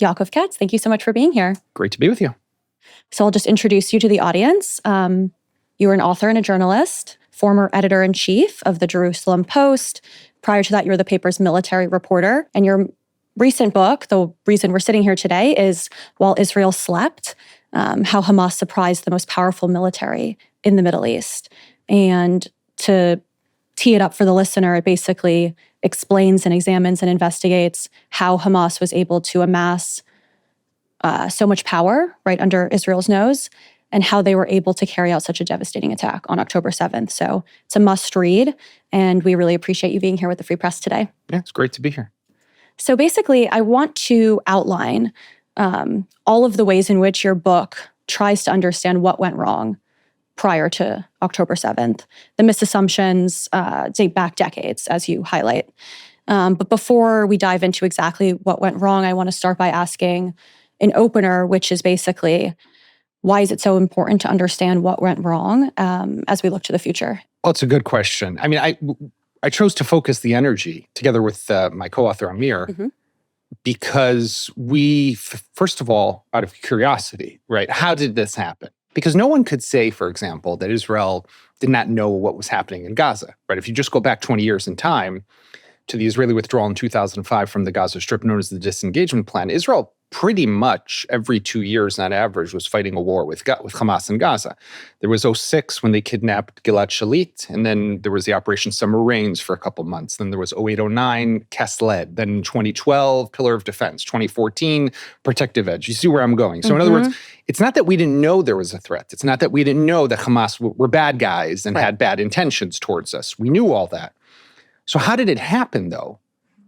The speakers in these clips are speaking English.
Yaakov Katz, thank you so much for being here. Great to be with you. So I'll just introduce you to the audience. You are an author and a journalist, former editor-in-chief of the Jerusalem Post. Prior to that, you were the paper's military reporter. And your recent book, the reason we're sitting here today, is While Israel Slept, How Hamas Surprised the Most Powerful Military in the Middle East. And to tee it up for the listener, it basically explains and examines and investigates how Hamas was able to amass so much power right under Israel's nose and how they were able to carry out such a devastating attack on October 7th. So it's a must read, and we really appreciate you being here with the Free Press today. Yeah, it's great to be here. So basically, I want to outline all of the ways in which your book tries to understand what went wrong prior to October 7th. The misassumptions date back decades, as you highlight. But before we dive into exactly what went wrong, I want to start by asking an opener, which is basically, why is it so important to understand what went wrong as we look to the future? Well, it's a good question. I mean, I chose to focus the energy together with my co-author, Amir, because we, first of all, out of curiosity, right, how did this happen? Because no one could say, for example, that Israel did not know what was happening in Gaza, right? If you just go back 20 years in time to the Israeli withdrawal in 2005 from the Gaza Strip, known as the disengagement plan, Israel pretty much every 2 years on average was fighting a war with Hamas in Gaza. There was 2006 when they kidnapped Gilad Shalit, and then there was the Operation Summer Rains for a couple months. Then there was 2008-09, Kessled. Then in 2012, Pillar of Defense. 2014, Protective Edge. You see where I'm going. So in other words, it's not that we didn't know there was a threat. It's not that we didn't know that Hamas were bad guys and had bad intentions towards us. We knew all that. So how did it happen, though,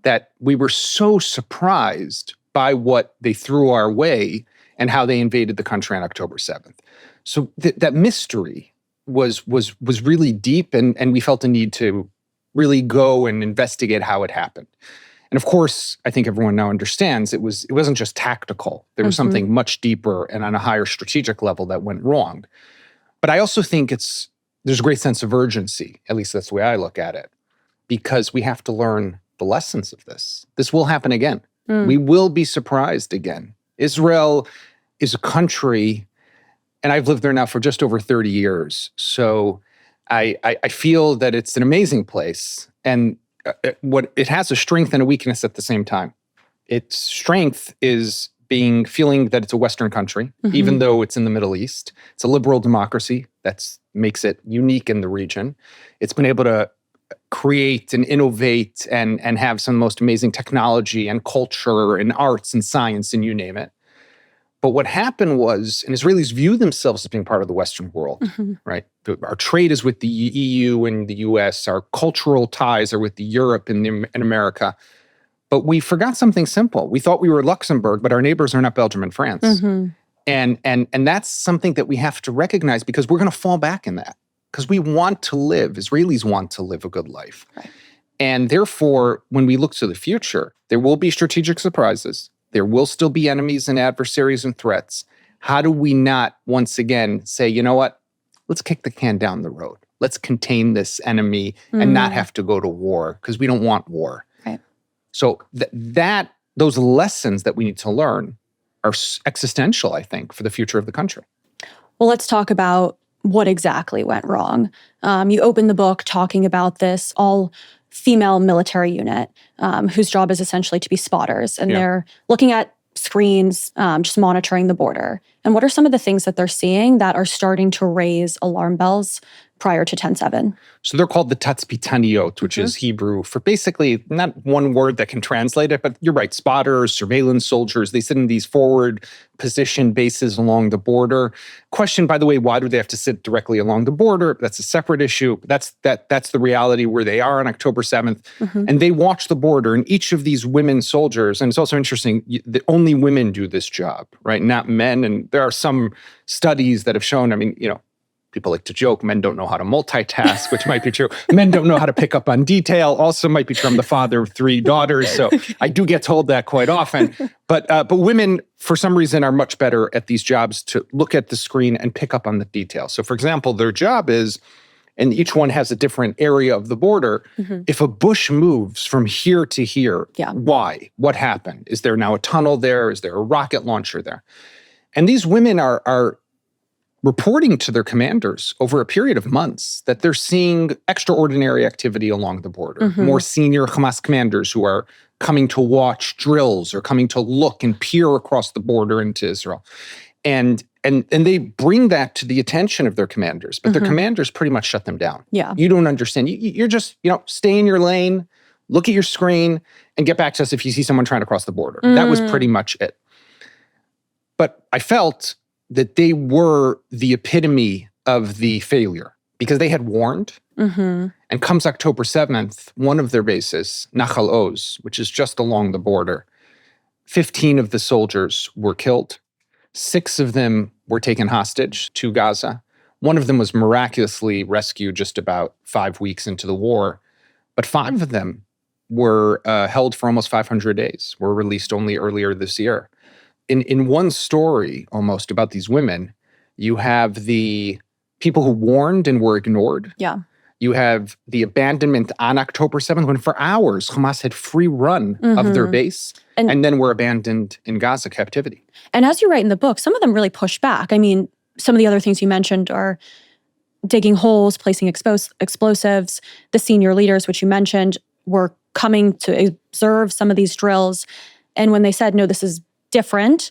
that we were so surprised by what they threw our way and how they invaded the country on October 7th? So that mystery was really deep, and we felt a need to really go and investigate how it happened. And of course, I think everyone now understands it wasn't just tactical. There was something much deeper and on a higher strategic level that went wrong. But I also think there's a great sense of urgency, at least that's the way I look at it, because we have to learn the lessons of this. This will happen again. We will be surprised again. Israel is a country, and I've lived there now for just over 30 years. So I feel that it's an amazing place. And it has a strength and a weakness at the same time. Its strength is feeling that it's a Western country, even though it's in the Middle East. It's a liberal democracy that makes it unique in the region. It's been able to create and innovate and have some of the most amazing technology and culture and arts and science and you name it. But what happened was, and Israelis view themselves as being part of the Western world, right? Our trade is with the EU and the US. Our cultural ties are with the Europe and America. But we forgot something simple. We thought we were Luxembourg, but our neighbors are not Belgium and France. And that's something that we have to recognize, because we're going to fall back in that. Because Israelis want to live a good life. Right. And therefore, when we look to the future, there will be strategic surprises. There will still be enemies and adversaries and threats. How do we not, once again, say, you know what, let's kick the can down the road. Let's contain this enemy and not have to go to war, because we don't want war. Right. So those lessons that we need to learn are existential, I think, for the future of the country. Well, let's talk about what exactly went wrong. You open the book talking about this all-female military unit whose job is essentially to be spotters. And they're looking at screens, just monitoring the border. And what are some of the things that they're seeing that are starting to raise alarm bells prior to 10/7? So they're called the tatzpitaniot, which is Hebrew for basically not one word that can translate it, but you're right, spotters, surveillance soldiers. They sit in these forward position bases along the border. Question, by the way, why do they have to sit directly along the border? That's a separate issue. That's the reality where they are on October 7th. And they watch the border, and each of these women soldiers, and it's also interesting, only women do this job, right? Not men. And there are some studies that have shown, people like to joke, men don't know how to multitask, which might be true. Men don't know how to pick up on detail, also might be true. I'm the father of 3 daughters, so I do get told that quite often. But women, for some reason, are much better at these jobs to look at the screen and pick up on the details. So for example, their job is, and each one has a different area of the border. If a bush moves from here to here, why? What happened? Is there now a tunnel there? Is there a rocket launcher there? And these women are reporting to their commanders over a period of months that they're seeing extraordinary activity along the border. More senior Hamas commanders who are coming to watch drills or coming to look and peer across the border into Israel. And they bring that to the attention of their commanders, but their commanders pretty much shut them down. Yeah. You don't understand. You're just, stay in your lane, look at your screen, and get back to us if you see someone trying to cross the border. That was pretty much it. But I felt that they were the epitome of the failure because they had warned. And comes October 7th, one of their bases, Nahal Oz, which is just along the border, 15 of the soldiers were killed. 6 of them were taken hostage to Gaza. One of them was miraculously rescued just about 5 weeks into the war. But 5 of them were held for almost 500 days, were released only earlier this year. In one story almost about these women, you have the people who warned and were ignored. Yeah. You have the abandonment on October 7th when for hours Hamas had free run of their base and then were abandoned in Gaza captivity. And as you write in the book, some of them really push back. I mean, some of the other things you mentioned are digging holes, placing explosives. The senior leaders, which you mentioned, were coming to observe some of these drills. And when they said, no, this is different,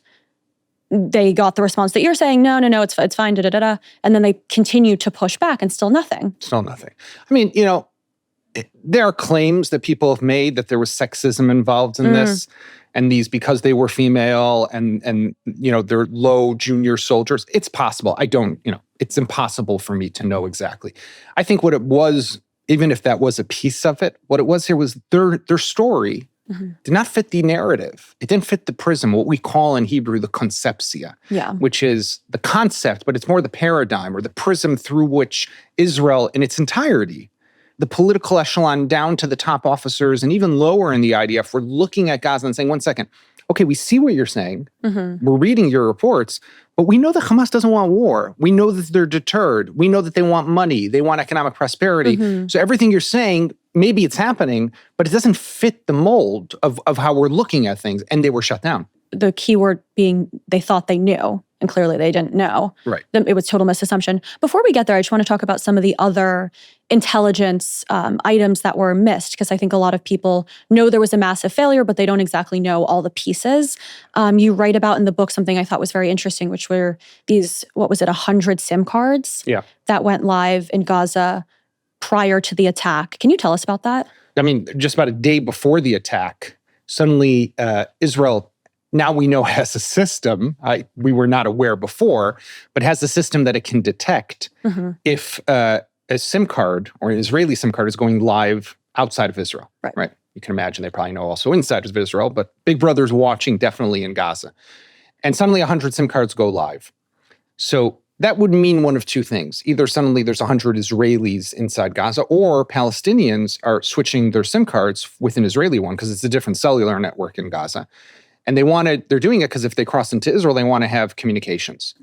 they got the response that you're saying, no, it's fine, da-da-da-da. And then they continue to push back and still nothing. Still nothing. I mean, there are claims that people have made that there was sexism involved in this. And these, because they were female and they're low junior soldiers. It's possible. It's impossible for me to know exactly. I think what it was, even if that was a piece of it, what it was here was their story did not fit the narrative. It didn't fit the prism, what we call in Hebrew the conceptia, which is the concept, but it's more the paradigm or the prism through which Israel in its entirety, the political echelon down to the top officers and even lower in the IDF, were looking at Gaza and saying, one second, okay, we see what you're saying. We're reading your reports, but we know that Hamas doesn't want war. We know that they're deterred. We know that they want money. They want economic prosperity. So everything you're saying, maybe it's happening, but it doesn't fit the mold of how we're looking at things. And they were shut down. The key word being they thought they knew, and clearly they didn't know. Right. It was total misassumption. Before we get there, I just want to talk about some of the other intelligence items that were missed, because I think a lot of people know there was a massive failure, but they don't exactly know all the pieces. You write about in the book something I thought was very interesting, which were these, 100 SIM cards that went live in Gaza prior to the attack. Can you tell us about that? I mean, just about a day before the attack, suddenly Israel, now we know, has a system, we were not aware before, but has a system that it can detect if a SIM card or an Israeli SIM card is going live outside of Israel. Right. You can imagine they probably know also inside of Israel, but Big Brother's watching definitely in Gaza. And suddenly 100 SIM cards go live. So that would mean one of two things. Either suddenly there's 100 Israelis inside Gaza, or Palestinians are switching their SIM cards with an Israeli one because it's a different cellular network in Gaza. And they're doing it because if they cross into Israel, they want to have communications,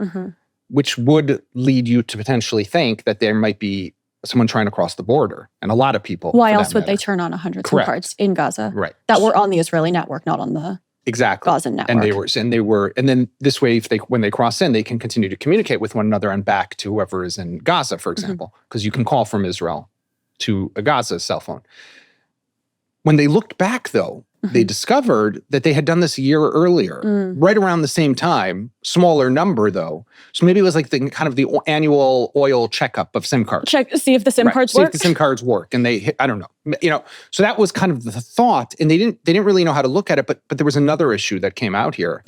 which would lead you to potentially think that there might be someone trying to cross the border. And a lot of people. Why else would they turn on 100 SIM cards in Gaza? Right. That were on the Israeli network, not on the Gaza network. And then this way, when they cross in, they can continue to communicate with one another and back to whoever is in Gaza, for example, because you can call from Israel to a Gaza cell phone. When they looked back, though, they discovered that they had done this a year earlier, right around the same time, smaller number though. So maybe it was like the annual oil checkup of SIM cards. See if the SIM cards work. See if the SIM cards work. And they hit, I don't know. So that was kind of the thought. And they didn't really know how to look at it, but there was another issue that came out here.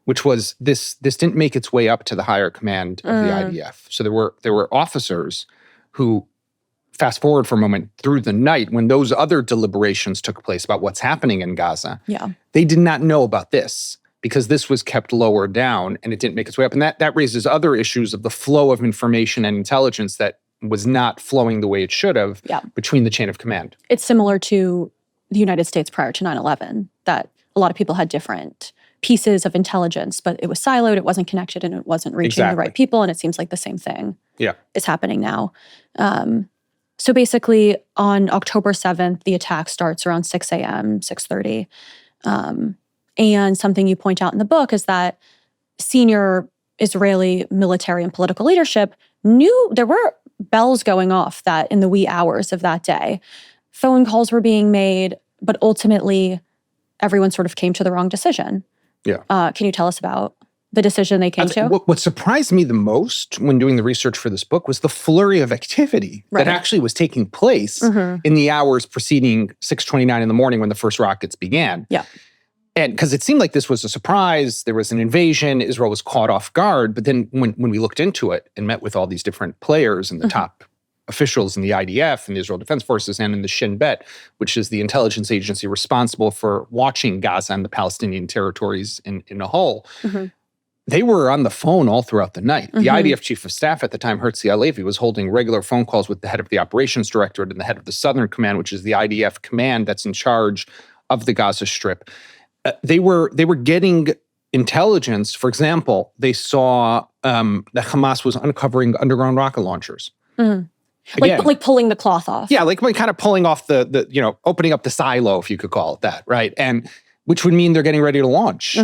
Which was this didn't make its way up to the higher command of the IDF. So there were officers who, fast forward for a moment, through the night when those other deliberations took place about what's happening in Gaza, they did not know about this because this was kept lower down and it didn't make its way up. And that raises other issues of the flow of information and intelligence that was not flowing the way it should have between the chain of command. It's similar to the United States prior to 9/11, that a lot of people had different pieces of intelligence, but it was siloed, it wasn't connected, and it wasn't reaching the right people. And it seems like the same thing is happening now. So basically, on October 7th, the attack starts around 6 a.m., 6:30. And something you point out in the book is that senior Israeli military and political leadership knew there were bells going off that in the wee hours of that day. Phone calls were being made, but ultimately everyone sort of came to the wrong decision. Yeah. Can you tell us about the decision they came to? What surprised me the most when doing the research for this book was the flurry of activity that actually was taking place in the hours preceding 6:29 in the morning when the first rockets began. Yeah. And because it seemed like this was a surprise, there was an invasion, Israel was caught off guard. But then when we looked into it and met with all these different players and the top officials in the IDF and the Israel Defense Forces and in the Shin Bet, which is the intelligence agency responsible for watching Gaza and the Palestinian territories in a whole, they were on the phone all throughout the night. The IDF chief of staff at the time, Herzl Halevi, was holding regular phone calls with the head of the operations directorate and the head of the Southern Command, which is the IDF command that's in charge of the Gaza Strip. They were getting intelligence. For example, they saw that Hamas was uncovering underground rocket launchers. Again, like pulling the cloth off. Yeah, like kind of pulling off the opening up the silo, if you could call it that, right? And which would mean they're getting ready to launch.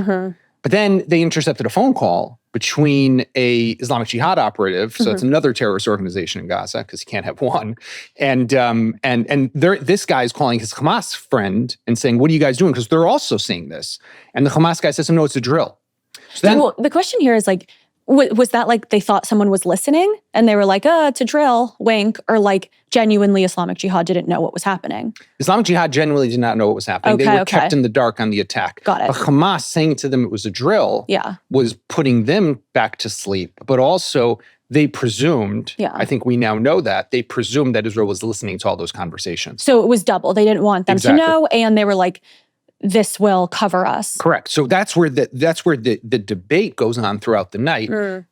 But then they intercepted a phone call between a Islamic Jihad operative, so it's another terrorist organization in Gaza because you can't have one, and this guy is calling his Hamas friend and saying, "What are you guys doing?" Because they're also seeing this, and the Hamas guy says, "No, it's a drill." So then, well, the question here is like, was that like they thought someone was listening and they were like, it's a drill, wink, or like genuinely Islamic Jihad didn't know what was happening? Islamic Jihad genuinely did not know what was happening. They were kept in the dark on the attack. Got it. But Hamas saying to them it was a drill was putting them back to sleep. But also they presumed, I think we now know that, they presumed that Israel was listening to all those conversations. So it was double. They didn't want them to know, and they were like, this will cover us. Correct. So that's where the debate goes on throughout the night.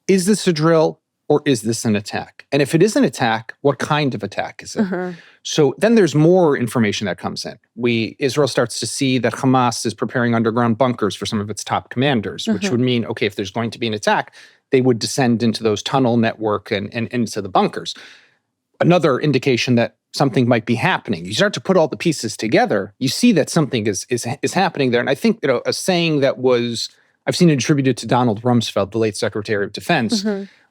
Is this a drill or is this an attack? And if it is an attack, what kind of attack is it? So then there's more information that comes in. Israel starts to see that Hamas is preparing underground bunkers for some of its top commanders, which would mean, okay, if there's going to be an attack, they would descend into those tunnel network and into the bunkers. Another indication that something might be happening. You start to put all the pieces together, you see that something is happening there. And I think a saying that I've seen it attributed to Donald Rumsfeld, the late Secretary of Defense,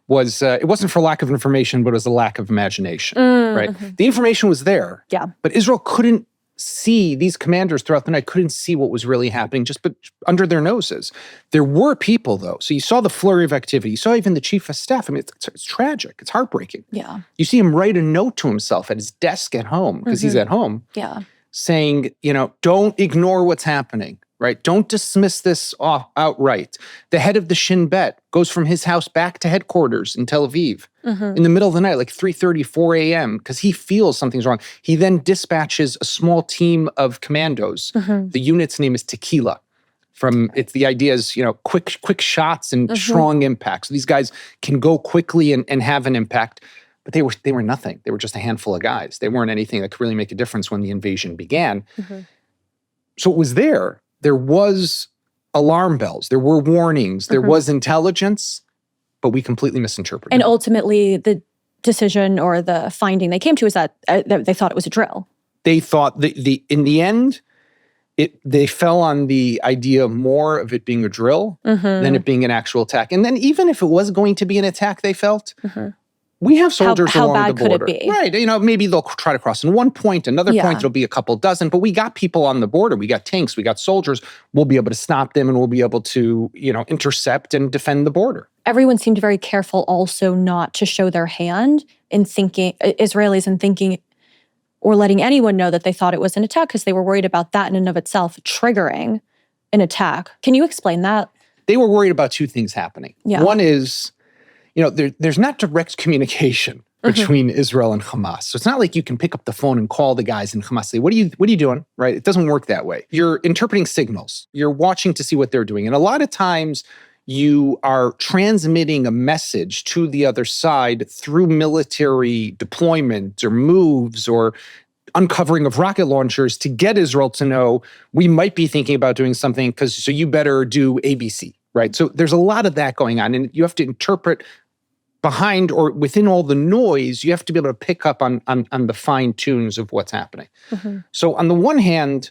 was it wasn't for lack of information, but it was a lack of imagination, right? The information was there, but Israel couldn't see, these commanders throughout the night couldn't see what was really happening but under their noses. There were people, though. So you saw the flurry of activity. You saw even the chief of staff. I mean, it's tragic. It's heartbreaking. Yeah. You see him write a note to himself at his desk at home, because he's at home, saying, don't ignore what's happening, right? Don't dismiss this outright. The head of the Shin Bet goes from his house back to headquarters in Tel Aviv in the middle of the night, like 3:30, 4 a.m., because he feels something's wrong. He then dispatches a small team of commandos. The unit's name is Tequila. The idea is, quick shots and strong impacts. So these guys can go quickly and have an impact, but they were nothing. They were just a handful of guys. They weren't anything that could really make a difference when the invasion began. So it was there. There was alarm bells. There were warnings. There was intelligence, but we completely misinterpreted. And ultimately, the decision or the finding they came to is that they thought it was a drill. They thought in the end, they fell on the idea more of it being a drill than it being an actual attack. And then even if it was going to be an attack, they felt, we have soldiers along the border. How bad could it be? Right. Maybe they'll try to cross in one point, another point it'll be a couple dozen, but we got people on the border. We got tanks, we got soldiers. We'll be able to stop them and we'll be able to, intercept and defend the border. Everyone seemed very careful also not to show their hand in thinking, Israelis in thinking or letting anyone know that they thought it was an attack, because they were worried about that in and of itself triggering an attack. Can you explain that? They were worried about two things happening. Yeah. One is, there's not direct communication between Israel and Hamas. So it's not like you can pick up the phone and call the guys in Hamas, say, what are you doing? Right? It doesn't work that way. You're interpreting signals. You're watching to see what they're doing. And a lot of times you are transmitting a message to the other side through military deployment or moves or uncovering of rocket launchers to get Israel to know we might be thinking about doing something, so you better do ABC, right? So there's a lot of that going on, and you have to interpret behind or within all the noise, you have to be able to pick up on the fine tunes of what's happening. So on the one hand,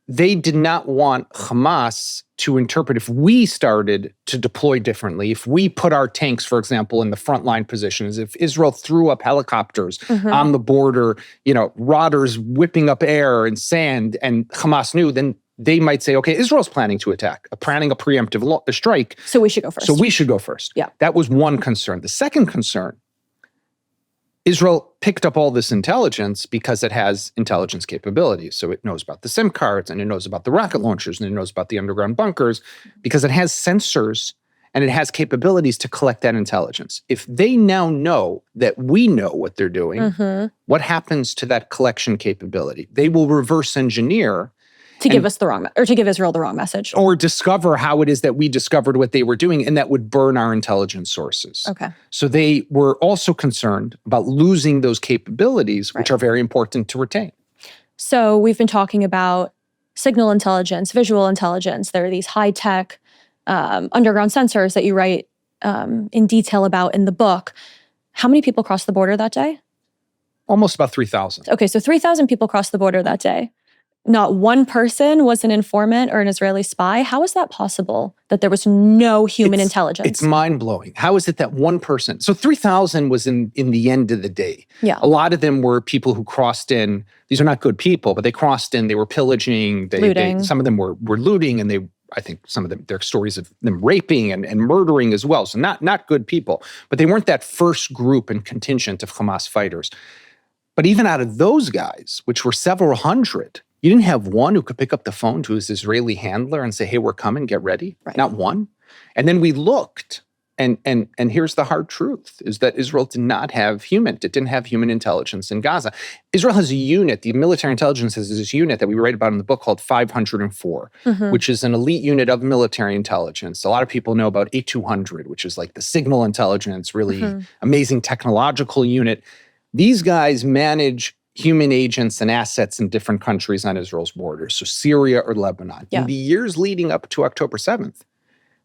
they did not want Hamas to interpret if we started to deploy differently, if we put our tanks, for example, in the frontline positions, if Israel threw up helicopters on the border, rodders whipping up air and sand, and Hamas knew, then they might say, okay, Israel's planning to attack, planning a preemptive strike. So we should go first. Yeah. That was one concern. The second concern, Israel picked up all this intelligence because it has intelligence capabilities. So it knows about the SIM cards, and it knows about the rocket launchers, and it knows about the underground bunkers, because it has sensors and it has capabilities to collect that intelligence. If they now know that we know what they're doing, what happens to that collection capability? They will reverse engineer to give us the wrong, or to give Israel the wrong message. Or discover how it is that we discovered what they were doing, and that would burn our intelligence sources. Okay. So they were also concerned about losing those capabilities, which are very important to retain. So we've been talking about signal intelligence, visual intelligence. There are these high-tech underground sensors that you write in detail about in the book. How many people crossed the border that day? Almost about 3,000. Okay, so 3,000 people crossed the border that day. Not one person was an informant or an Israeli spy. How is that possible that there was no human intelligence? It's mind-blowing. How is it that one person... So 3,000 was in the end of the day. Yeah. A lot of them were people who crossed in. These are not good people, but they crossed in. They were pillaging. Looting. Some of them were looting, and I think some of them, there are stories of them raping and murdering as well. So not good people. But they weren't that first group and contingent of Hamas fighters. But even out of those guys, which were several hundred... You didn't have one who could pick up the phone to his Israeli handler and say, hey, we're coming, get ready. Right. Not one. And then we looked, and here's the hard truth, is that Israel didn't have human intelligence in Gaza. Israel has a unit, the military intelligence has this unit that we write about in the book called 504, which is an elite unit of military intelligence. A lot of people know about 8200, which is like the signal intelligence, really amazing technological unit. These guys manage human agents and assets in different countries on Israel's borders, so Syria or Lebanon. Yeah. In the years leading up to October 7th,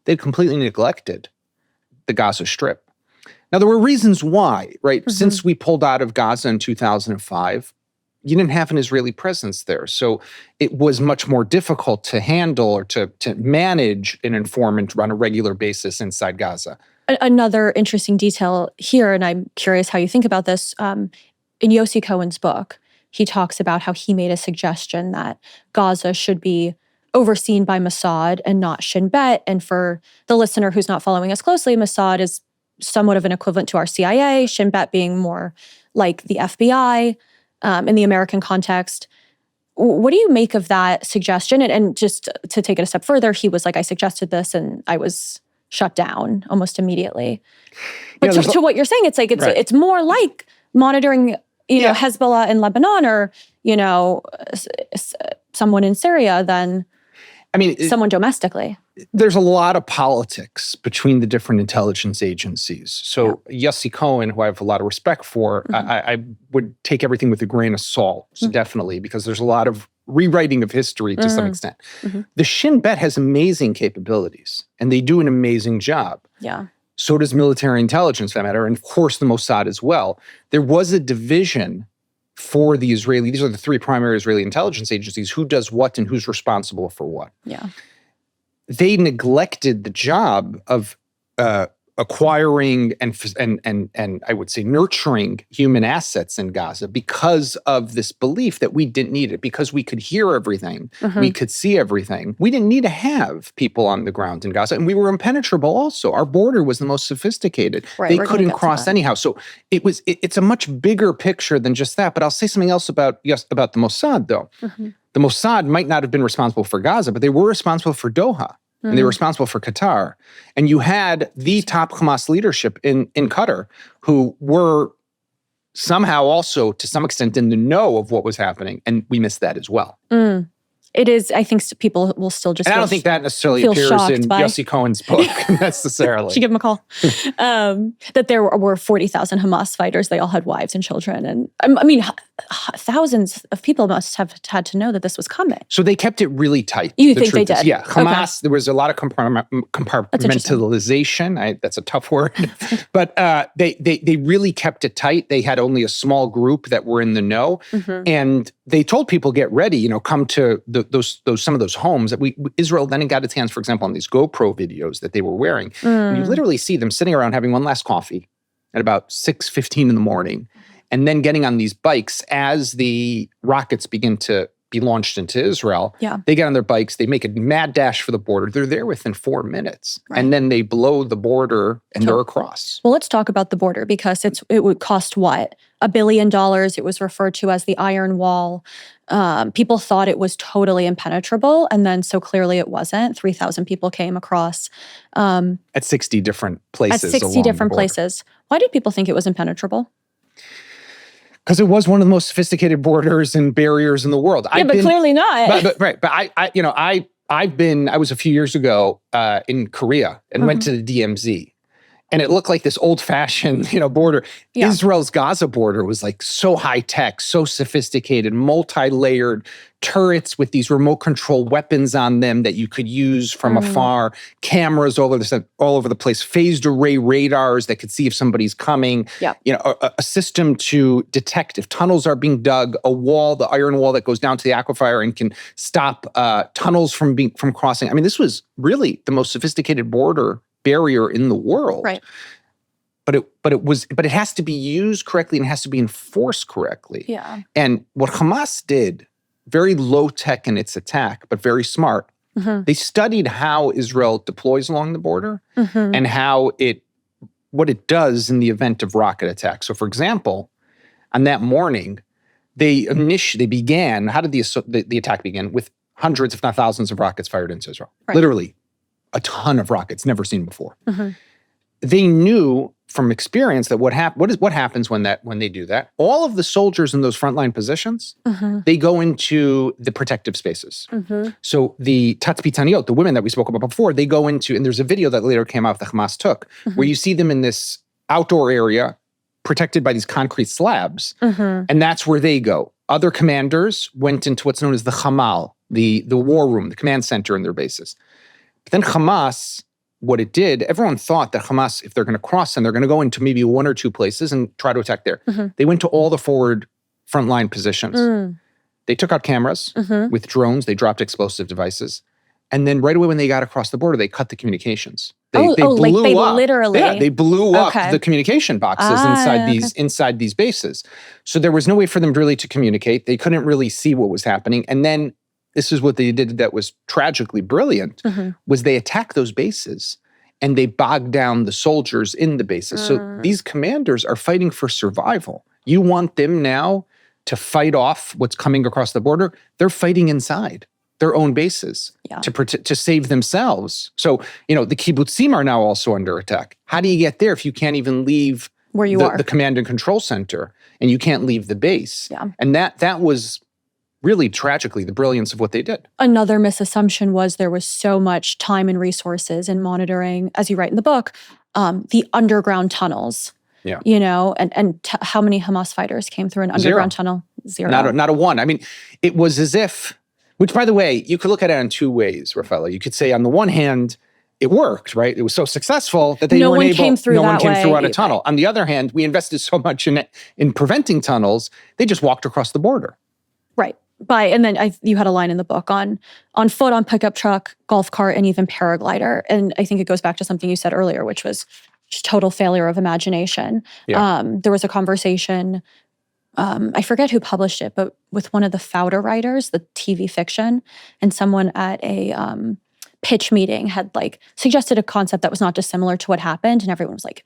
they completely neglected the Gaza Strip. Now, there were reasons why, right? Since we pulled out of Gaza in 2005, you didn't have an Israeli presence there. So it was much more difficult to handle or to manage an informant on a regular basis inside Gaza. Another interesting detail here, and I'm curious how you think about this, in Yossi Cohen's book, he talks about how he made a suggestion that Gaza should be overseen by Mossad and not Shin Bet. And for the listener who's not following us closely, Mossad is somewhat of an equivalent to our CIA, Shin Bet being more like the FBI in the American context. What do you make of that suggestion? And just to take it a step further, he was like, I suggested this and I was shut down almost immediately. But to what you're saying, it's like it's more like monitoring Hezbollah in Lebanon or, someone in Syria than someone domestically. There's a lot of politics between the different intelligence agencies. So Yossi Cohen, who I have a lot of respect for, I would take everything with a grain of salt, definitely, because there's a lot of rewriting of history to some extent. The Shin Bet has amazing capabilities, and they do an amazing job. Yeah. So does military intelligence, for that matter, and of course the Mossad as well. There was a division for the Israeli, these are the three primary Israeli intelligence agencies, who does what and who's responsible for what. Yeah. They neglected the job of acquiring and I would say nurturing human assets in Gaza because of this belief that we didn't need it, because we could hear everything, we could see everything. We didn't need to have people on the ground in Gaza, and we were impenetrable also. Our border was the most sophisticated. They couldn't cross anyhow. So it's a much bigger picture than just that. But I'll say something else about the Mossad, though. The Mossad might not have been responsible for Gaza, but they were responsible for Doha. And they were responsible for Qatar. And you had the top Hamas leadership in Qatar who were somehow also, to some extent, in the know of what was happening. And we missed that as well. It is, I think people will still just And I don't think that necessarily feel appears shocked in by- Yossi Cohen's book necessarily. Should give him a call. That there were 40,000 Hamas fighters. They all had wives and children. And I mean, thousands of people must have had to know that this was coming. So they kept it really tight. You think they did? Yeah. Hamas, there was a lot of compartmentalization. That's a tough word. But they really kept it tight. They had only a small group that were in the know. Mm-hmm. And they told people, get ready, come to some of those homes. That Israel then got its hands, for example, on these GoPro videos that they were wearing. And you literally see them sitting around having one last coffee at about 6:15 in the morning, and then getting on these bikes as the rockets begin to be launched into Israel. Yeah. They get on their bikes, they make a mad dash for the border. They're there within 4 minutes. Right. And then they blow the border and they're across. Well, let's talk about the border, because it would cost what? $1 billion. It was referred to as the Iron Wall. People thought it was totally impenetrable, and then so clearly it wasn't. 3,000 people came across. At 60 different places. At 60 different places. Why did people think it was impenetrable? Because it was one of the most sophisticated borders and barriers in the world. Yeah, but clearly not. But I was a few years ago in Korea and went to the DMZ. And it looked like this old-fashioned, border. Yeah. Israel's Gaza border was like so high-tech, so sophisticated, multi-layered turrets with these remote control weapons on them that you could use from afar, cameras all over the place, phased array radars that could see if somebody's coming, a system to detect if tunnels are being dug, a wall, the iron wall that goes down to the aquifer and can stop tunnels from crossing. I mean, this was really the most sophisticated border barrier in the world. Right. But it has to be used correctly and it has to be enforced correctly. Yeah. And what Hamas did, very low tech in its attack, but very smart. Mm-hmm. They studied how Israel deploys along the border and what it does in the event of rocket attack. So for example, on that morning, they began, how did the attack begin? With hundreds, if not thousands of rockets fired into Israel. Right. Literally. A ton of rockets, never seen before. Mm-hmm. They knew from experience that what happens when they do that. All of the soldiers in those frontline positions, they go into the protective spaces. Mm-hmm. So the tatzpitaniot, the women that we spoke about before, they go into, and there's a video that later came out that Hamas took, where you see them in this outdoor area protected by these concrete slabs, and that's where they go. Other commanders went into what's known as the Hamal, the war room, the command center in their bases. But then Hamas, what it did, everyone thought that Hamas, if they're going to cross them, they're going to go into maybe one or two places and try to attack there. They went to all the forward frontline positions. They took out cameras with drones. They dropped explosive devices. And then right away when they got across the border, they cut the communications. They blew up. Literally. Yeah, they blew up the communication boxes inside these bases. So there was no way for them really to communicate. They couldn't really see what was happening. And then this is what they did that was tragically brilliant, was they attacked those bases and they bogged down the soldiers in the bases. So these commanders are fighting for survival. You want them now to fight off what's coming across the border? They're fighting inside their own bases to save themselves. So, the kibbutzim are now also under attack. How do you get there if you can't even leave where you are, the command and control center, and you can't leave the base? Yeah. And that was really tragically the brilliance of what they did. Another misassumption was there was so much time and resources in monitoring, as you write in the book, the underground tunnels. Yeah. And how many Hamas fighters came through an underground tunnel? Zero. Not a one. I mean, it was as if, which by the way, you could look at it in two ways, Rafaela. You could say on the one hand, it worked, right? It was so successful that no one came through on a tunnel. On the other hand, we invested so much in preventing tunnels, they just walked across the border. Right. And then you had a line in the book on foot, on pickup truck, golf cart, and even paraglider. And I think it goes back to something you said earlier, which was just total failure of imagination. Yeah. There was a conversation, I forget who published it, but with one of the Fauda writers, the TV fiction, and someone at a pitch meeting had suggested a concept that was not dissimilar to what happened, and everyone was like,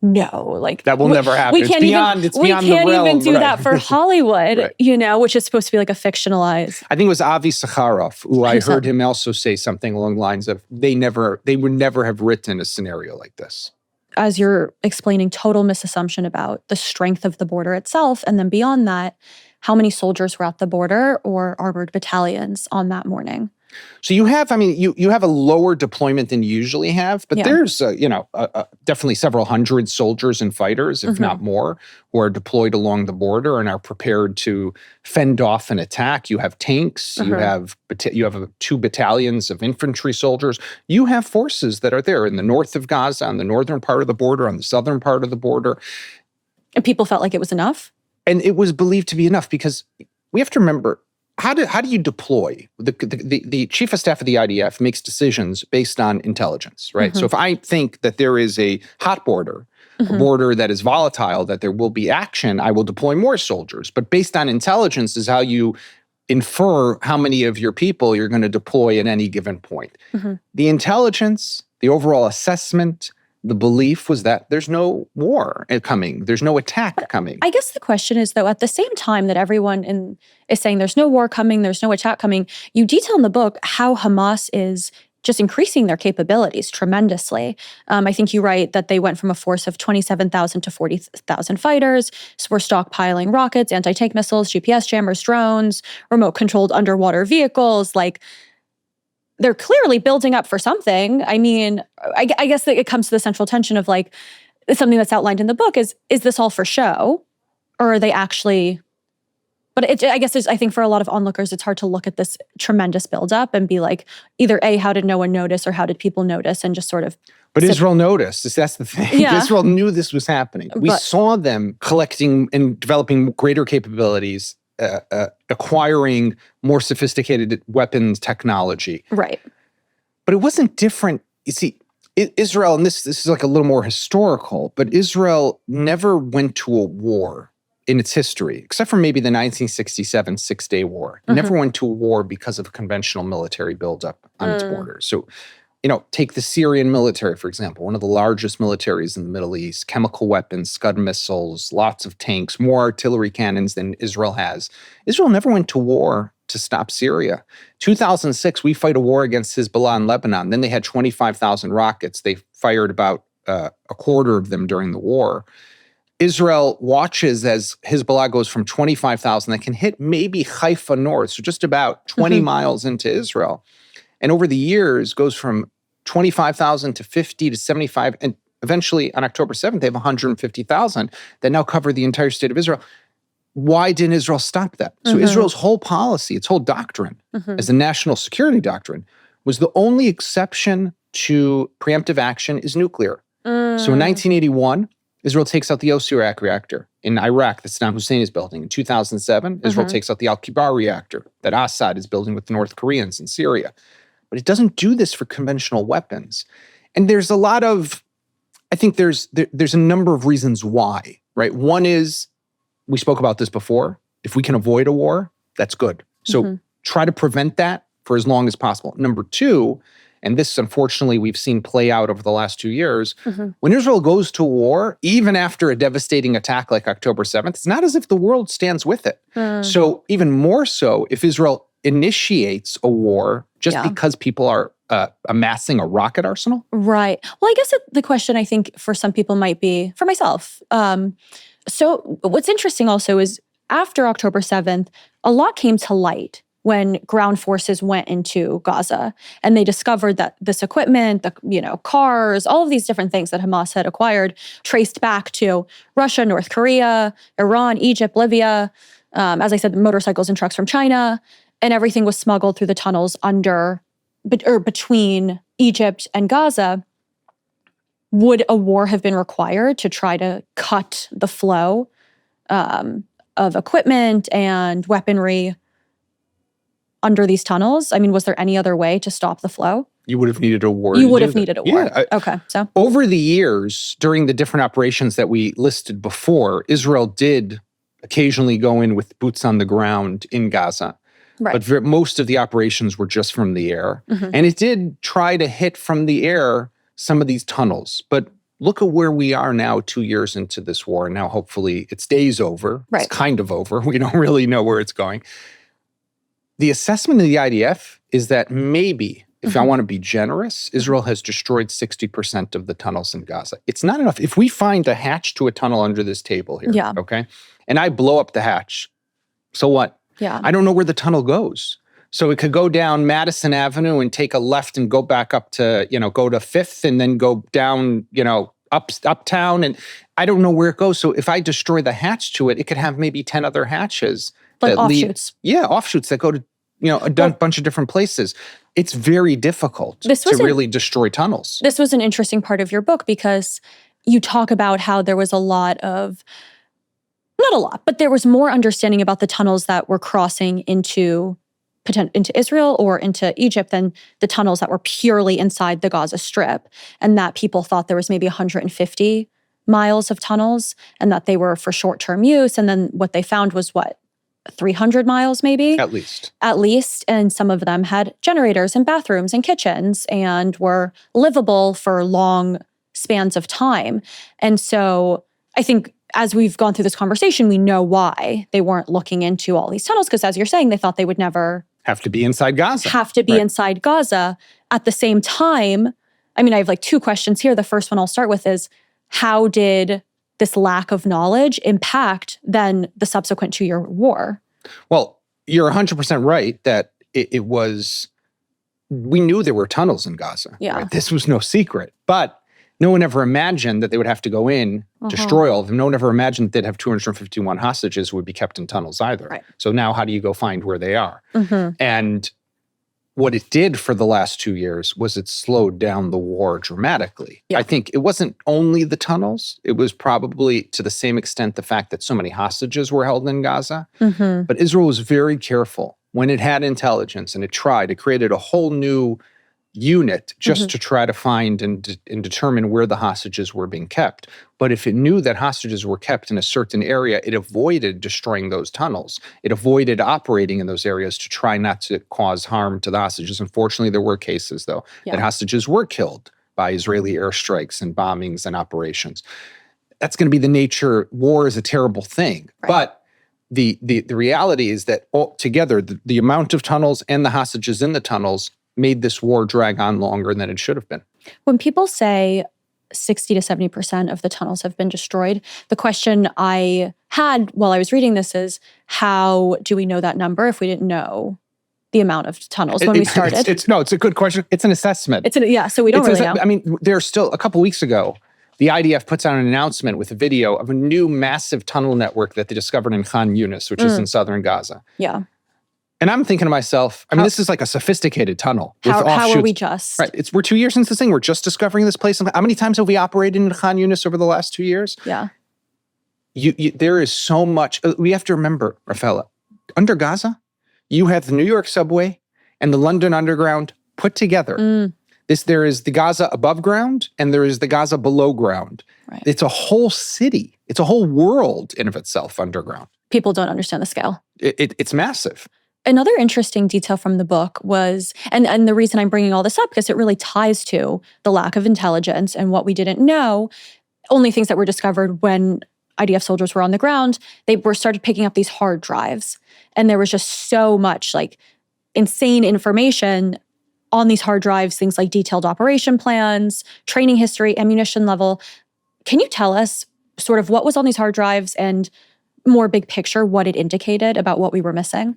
no, that will never happen. We can't even do that for Hollywood, which is supposed to be like a fictionalized. I think it was Avi Sakharov, who I heard him also say something along the lines of they would never have written a scenario like this. as you're explaining, total misassumption about the strength of the border itself. And then beyond that, how many soldiers were at the border or armored battalions on that morning? So you have, you have a lower deployment than you usually have, but there's, definitely several hundred soldiers and fighters, if not more, who are deployed along the border and are prepared to fend off an attack. You have tanks, you have 2 battalions of infantry soldiers. You have forces that are there in the north of Gaza, on the northern part of the border, on the southern part of the border. And people felt like it was enough? And it was believed to be enough because we have to remember, how do you deploy? The chief of staff of the IDF makes decisions based on intelligence, right? So if I think that there is a hot border, a border that is volatile, that there will be action, I will deploy more soldiers. But based on intelligence is how you infer how many of your people you're going to deploy at any given point. The intelligence, the overall assessment, the belief was that there's no war coming. There's no attack coming. I guess the question is, though, at the same time that everyone is saying there's no war coming, there's no attack coming, you detail in the book how Hamas is just increasing their capabilities tremendously. I think you write that they went from a force of 27,000 to 40,000 fighters. So we're stockpiling rockets, anti-tank missiles, GPS jammers, drones, remote-controlled underwater vehicles, they're clearly building up for something. I mean, I guess that it comes to the central tension of something that's outlined in the book is this all for show, or are they actually? But I guess I think for a lot of onlookers, it's hard to look at this tremendous buildup and be like, either A, how did no one notice, or how did people notice, and just sort of. But Israel noticed. That's the thing. Yeah. Israel knew this was happening. We saw them collecting and developing greater capabilities. Acquiring more sophisticated weapons technology. Right. But it wasn't different. You see, Israel, and this is like a little more historical, but Israel never went to a war in its history, except for maybe the 1967 Six-Day War. It never went to a war because of a conventional military buildup on its borders. So, take the Syrian military, for example, one of the largest militaries in the Middle East, chemical weapons, Scud missiles, lots of tanks, more artillery cannons than Israel has. Israel never went to war to stop Syria. 2006, we fight a war against Hezbollah in Lebanon. Then they had 25,000 rockets. They fired about a quarter of them during the war. Israel watches as Hezbollah goes from 25,000 that can hit maybe Haifa north, so just about 20 miles into Israel. And over the years, goes from 25,000 to 50 to 75. And eventually, on October 7th, they have 150,000 that now cover the entire state of Israel. Why didn't Israel stop that? So Israel's whole policy, its whole doctrine, as a national security doctrine, was the only exception to preemptive action is nuclear. So in 1981, Israel takes out the Osirak reactor in Iraq that Saddam Hussein is building. In 2007, Israel takes out the Al-Kibar reactor that Assad is building with the North Koreans in Syria. But it doesn't do this for conventional weapons. And there's a lot of, I think there's a number of reasons why, right? One is, we spoke about this before, if we can avoid a war, that's good. So try to prevent that for as long as possible. Number two, and this unfortunately we've seen play out over the last 2 years, when Israel goes to war, even after a devastating attack like October 7th, it's not as if the world stands with it. So even more so, if Israel initiates a war just because people are amassing a rocket arsenal? Right. Well, I guess the question I think for some people might be, for myself, so what's interesting also is after October 7th, a lot came to light when ground forces went into Gaza and they discovered that this equipment, cars, all of these different things that Hamas had acquired traced back to Russia, North Korea, Iran, Egypt, Libya, as I said, motorcycles and trucks from China, and everything was smuggled through the tunnels between Egypt and Gaza. Would a war have been required to try to cut the flow of equipment and weaponry under these tunnels? I mean, was there any other way to stop the flow? You would have needed a war. You would have needed a war. Yeah, okay, so. Over the years, during the different operations that we listed before, Israel did occasionally go in with boots on the ground in Gaza. Right. But most of the operations were just from the air. And it did try to hit from the air some of these tunnels. But look at where we are now 2 years into this war. Now, hopefully, its day's over. Right. It's kind of over. We don't really know where it's going. The assessment of the IDF is that maybe if I want to be generous, Israel has destroyed 60% of the tunnels in Gaza. It's not enough. If we find a hatch to a tunnel under this table here, okay, and I blow up the hatch, so what? Yeah. I don't know where the tunnel goes. So it could go down Madison Avenue and take a left and go back up to, go to 5th and then go down, uptown. And I don't know where it goes. So if I destroy the hatch to it, it could have maybe 10 other hatches. Like offshoots. Offshoots that go to, a bunch of different places. It's very difficult to really destroy tunnels. This was an interesting part of your book because you talk about how there was not a lot, but there was more understanding about the tunnels that were crossing into Israel or into Egypt than the tunnels that were purely inside the Gaza Strip, and that people thought there was maybe 150 miles of tunnels and that they were for short-term use. And then what they found was 300 miles maybe? At least. And some of them had generators and bathrooms and kitchens and were livable for long spans of time. And so I think as we've gone through this conversation, we know why they weren't looking into all these tunnels, because as you're saying, they thought they would never have to be inside Gaza. Inside Gaza. At the same time, I have 2 questions here. The first one I'll start with is, how did this lack of knowledge impact then the subsequent 2-year war? Well, you're 100% right that we knew there were tunnels in Gaza. Yeah. Right? This was no secret. But no one ever imagined that they would have to go in, destroy all of them. No one ever imagined that they'd have 251 hostages who would be kept in tunnels either. Right. So now how do you go find where they are? And what it did for the last 2 years was it slowed down the war dramatically. Yeah. I think it wasn't only the tunnels. It was probably to the same extent the fact that so many hostages were held in Gaza. But Israel was very careful when it had intelligence, and it created a whole new unit just to try to find and determine where the hostages were being kept. But if it knew that hostages were kept in a certain area, it avoided destroying those tunnels. It avoided operating in those areas to try not to cause harm to the hostages. Unfortunately, there were cases, though, that hostages were killed by Israeli airstrikes and bombings and operations. That's going to be the nature. War is a terrible thing. Right. But the reality is that altogether, the amount of tunnels and the hostages in the tunnels made this war drag on longer than it should have been. When people say 60 to 70% of the tunnels have been destroyed, the question I had while I was reading this is, how do we know that number if we didn't know the amount of tunnels when we started? It's a good question. It's an assessment. So we don't really know. There's still, a couple weeks ago, the IDF puts out an announcement with a video of a new massive tunnel network that they discovered in Khan Yunis, which is in southern Gaza. Yeah. And I'm thinking to myself, this is like a sophisticated tunnel. How are we just? Right. We're 2 years into this thing. We're just discovering this place. How many times have we operated in Khan Yunis over the last 2 years? Yeah. There is so much. We have to remember, Rafaela, under Gaza, you have the New York subway and the London Underground put together. There is the Gaza above ground and there is the Gaza below ground. Right. It's a whole city. It's a whole world in of itself underground. People don't understand the scale. It's massive. Another interesting detail from the book was, and the reason I'm bringing all this up, because it really ties to the lack of intelligence and what we didn't know, only things that were discovered when IDF soldiers were on the ground, they started picking up these hard drives. And there was just so much insane information on these hard drives, things like detailed operation plans, training history, ammunition level. Can you tell us sort of what was on these hard drives and more big picture, what it indicated about what we were missing?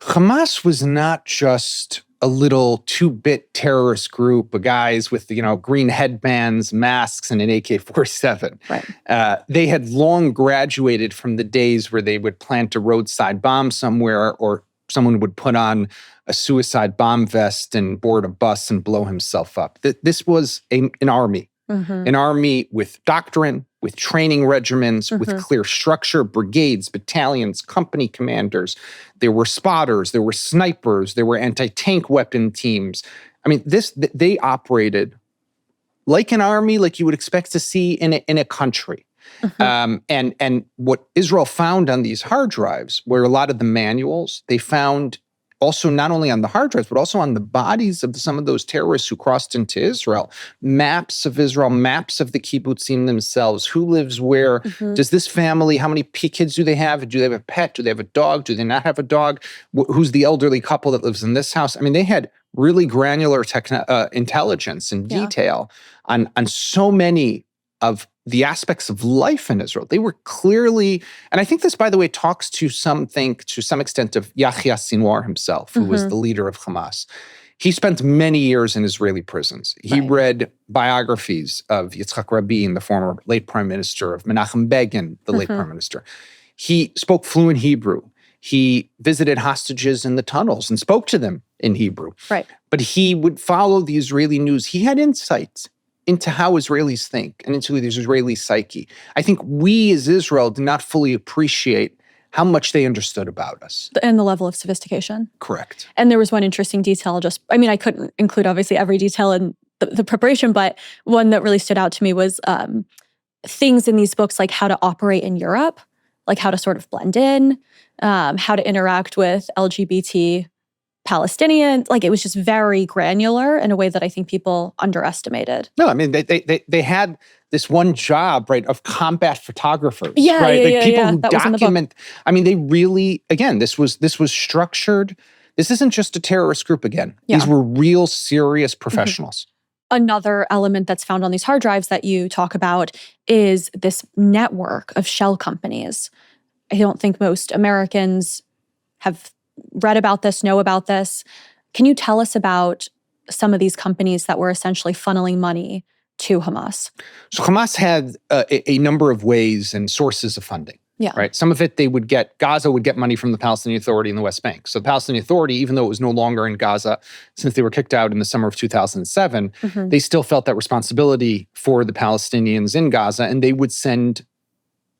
Hamas was not just a little 2-bit terrorist group of guys with, green headbands, masks, and an AK-47. Right. They had long graduated from the days where they would plant a roadside bomb somewhere, or someone would put on a suicide bomb vest and board a bus and blow himself up. This was an army. An army with doctrine, with training regimens, with clear structure, brigades, battalions, company commanders. There were spotters, there were snipers, there were anti-tank weapon teams. They operated like an army, like you would expect to see in a country. And what Israel found on these hard drives were a lot of the manuals. They found also not only on the hard drives, but also on the bodies of some of those terrorists who crossed into Israel. Maps of Israel, maps of the kibbutzim themselves, who lives where, does this family, how many kids do they have? Do they have a pet? Do they have a dog? Do they not have a dog? Who's the elderly couple that lives in this house? They had really granular intelligence and detail on so many of the aspects of life in Israel. They were clearly, and I think this, by the way, talks to some extent of Yaakov Sinwar himself, who was the leader of Hamas. He spent many years in Israeli prisons. He read biographies of Yitzhak Rabin, the former late prime minister, of Menachem Begin, the late prime minister. He spoke fluent Hebrew. He visited hostages in the tunnels and spoke to them in Hebrew. Right. But he would follow the Israeli news. He had insights into how Israelis think and into the Israeli psyche. I think we as Israel did not fully appreciate how much they understood about us. And the level of sophistication. Correct. And there was one interesting detail, I couldn't include obviously every detail in the preparation, but one that really stood out to me was things in these books like how to operate in Europe, like how to sort of blend in, how to interact with LGBT Palestinians. Like it was just very granular in a way that I think people underestimated. No, I mean, they had this one job, right, of combat photographers. Yeah, right? yeah, People who that was in the book. document. I mean, they really, again, this was structured. This isn't just a terrorist group again. Yeah. These were real serious professionals. Another element that's found on these hard drives that you talk about is this network of shell companies. I don't think most Americans have read about this, know about this. Can you tell us about some of these companies that were essentially funneling money to Hamas? So Hamas had a number of ways and sources of funding. Yeah. Right. Some of it Gaza would get money from the Palestinian Authority in the West Bank. So the Palestinian Authority, even though it was no longer in Gaza since they were kicked out in the summer of 2007, they still felt that responsibility for the Palestinians in Gaza, and they would send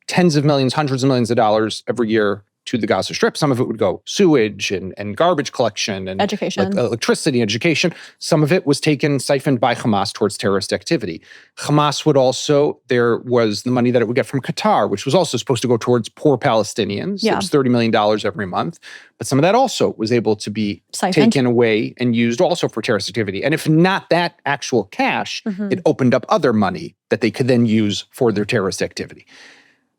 tens of millions, hundreds of millions of dollars every year to the Gaza Strip. Some of it would go sewage and garbage collection and education, electricity, education. Some of it was siphoned by Hamas towards terrorist activity. Hamas would also, there was the money that it would get from Qatar, which was also supposed to go towards poor Palestinians. Yeah. It was $30 million every month. But some of that also was able to be taken away and used also for terrorist activity. And if not that actual cash, it opened up other money that they could then use for their terrorist activity.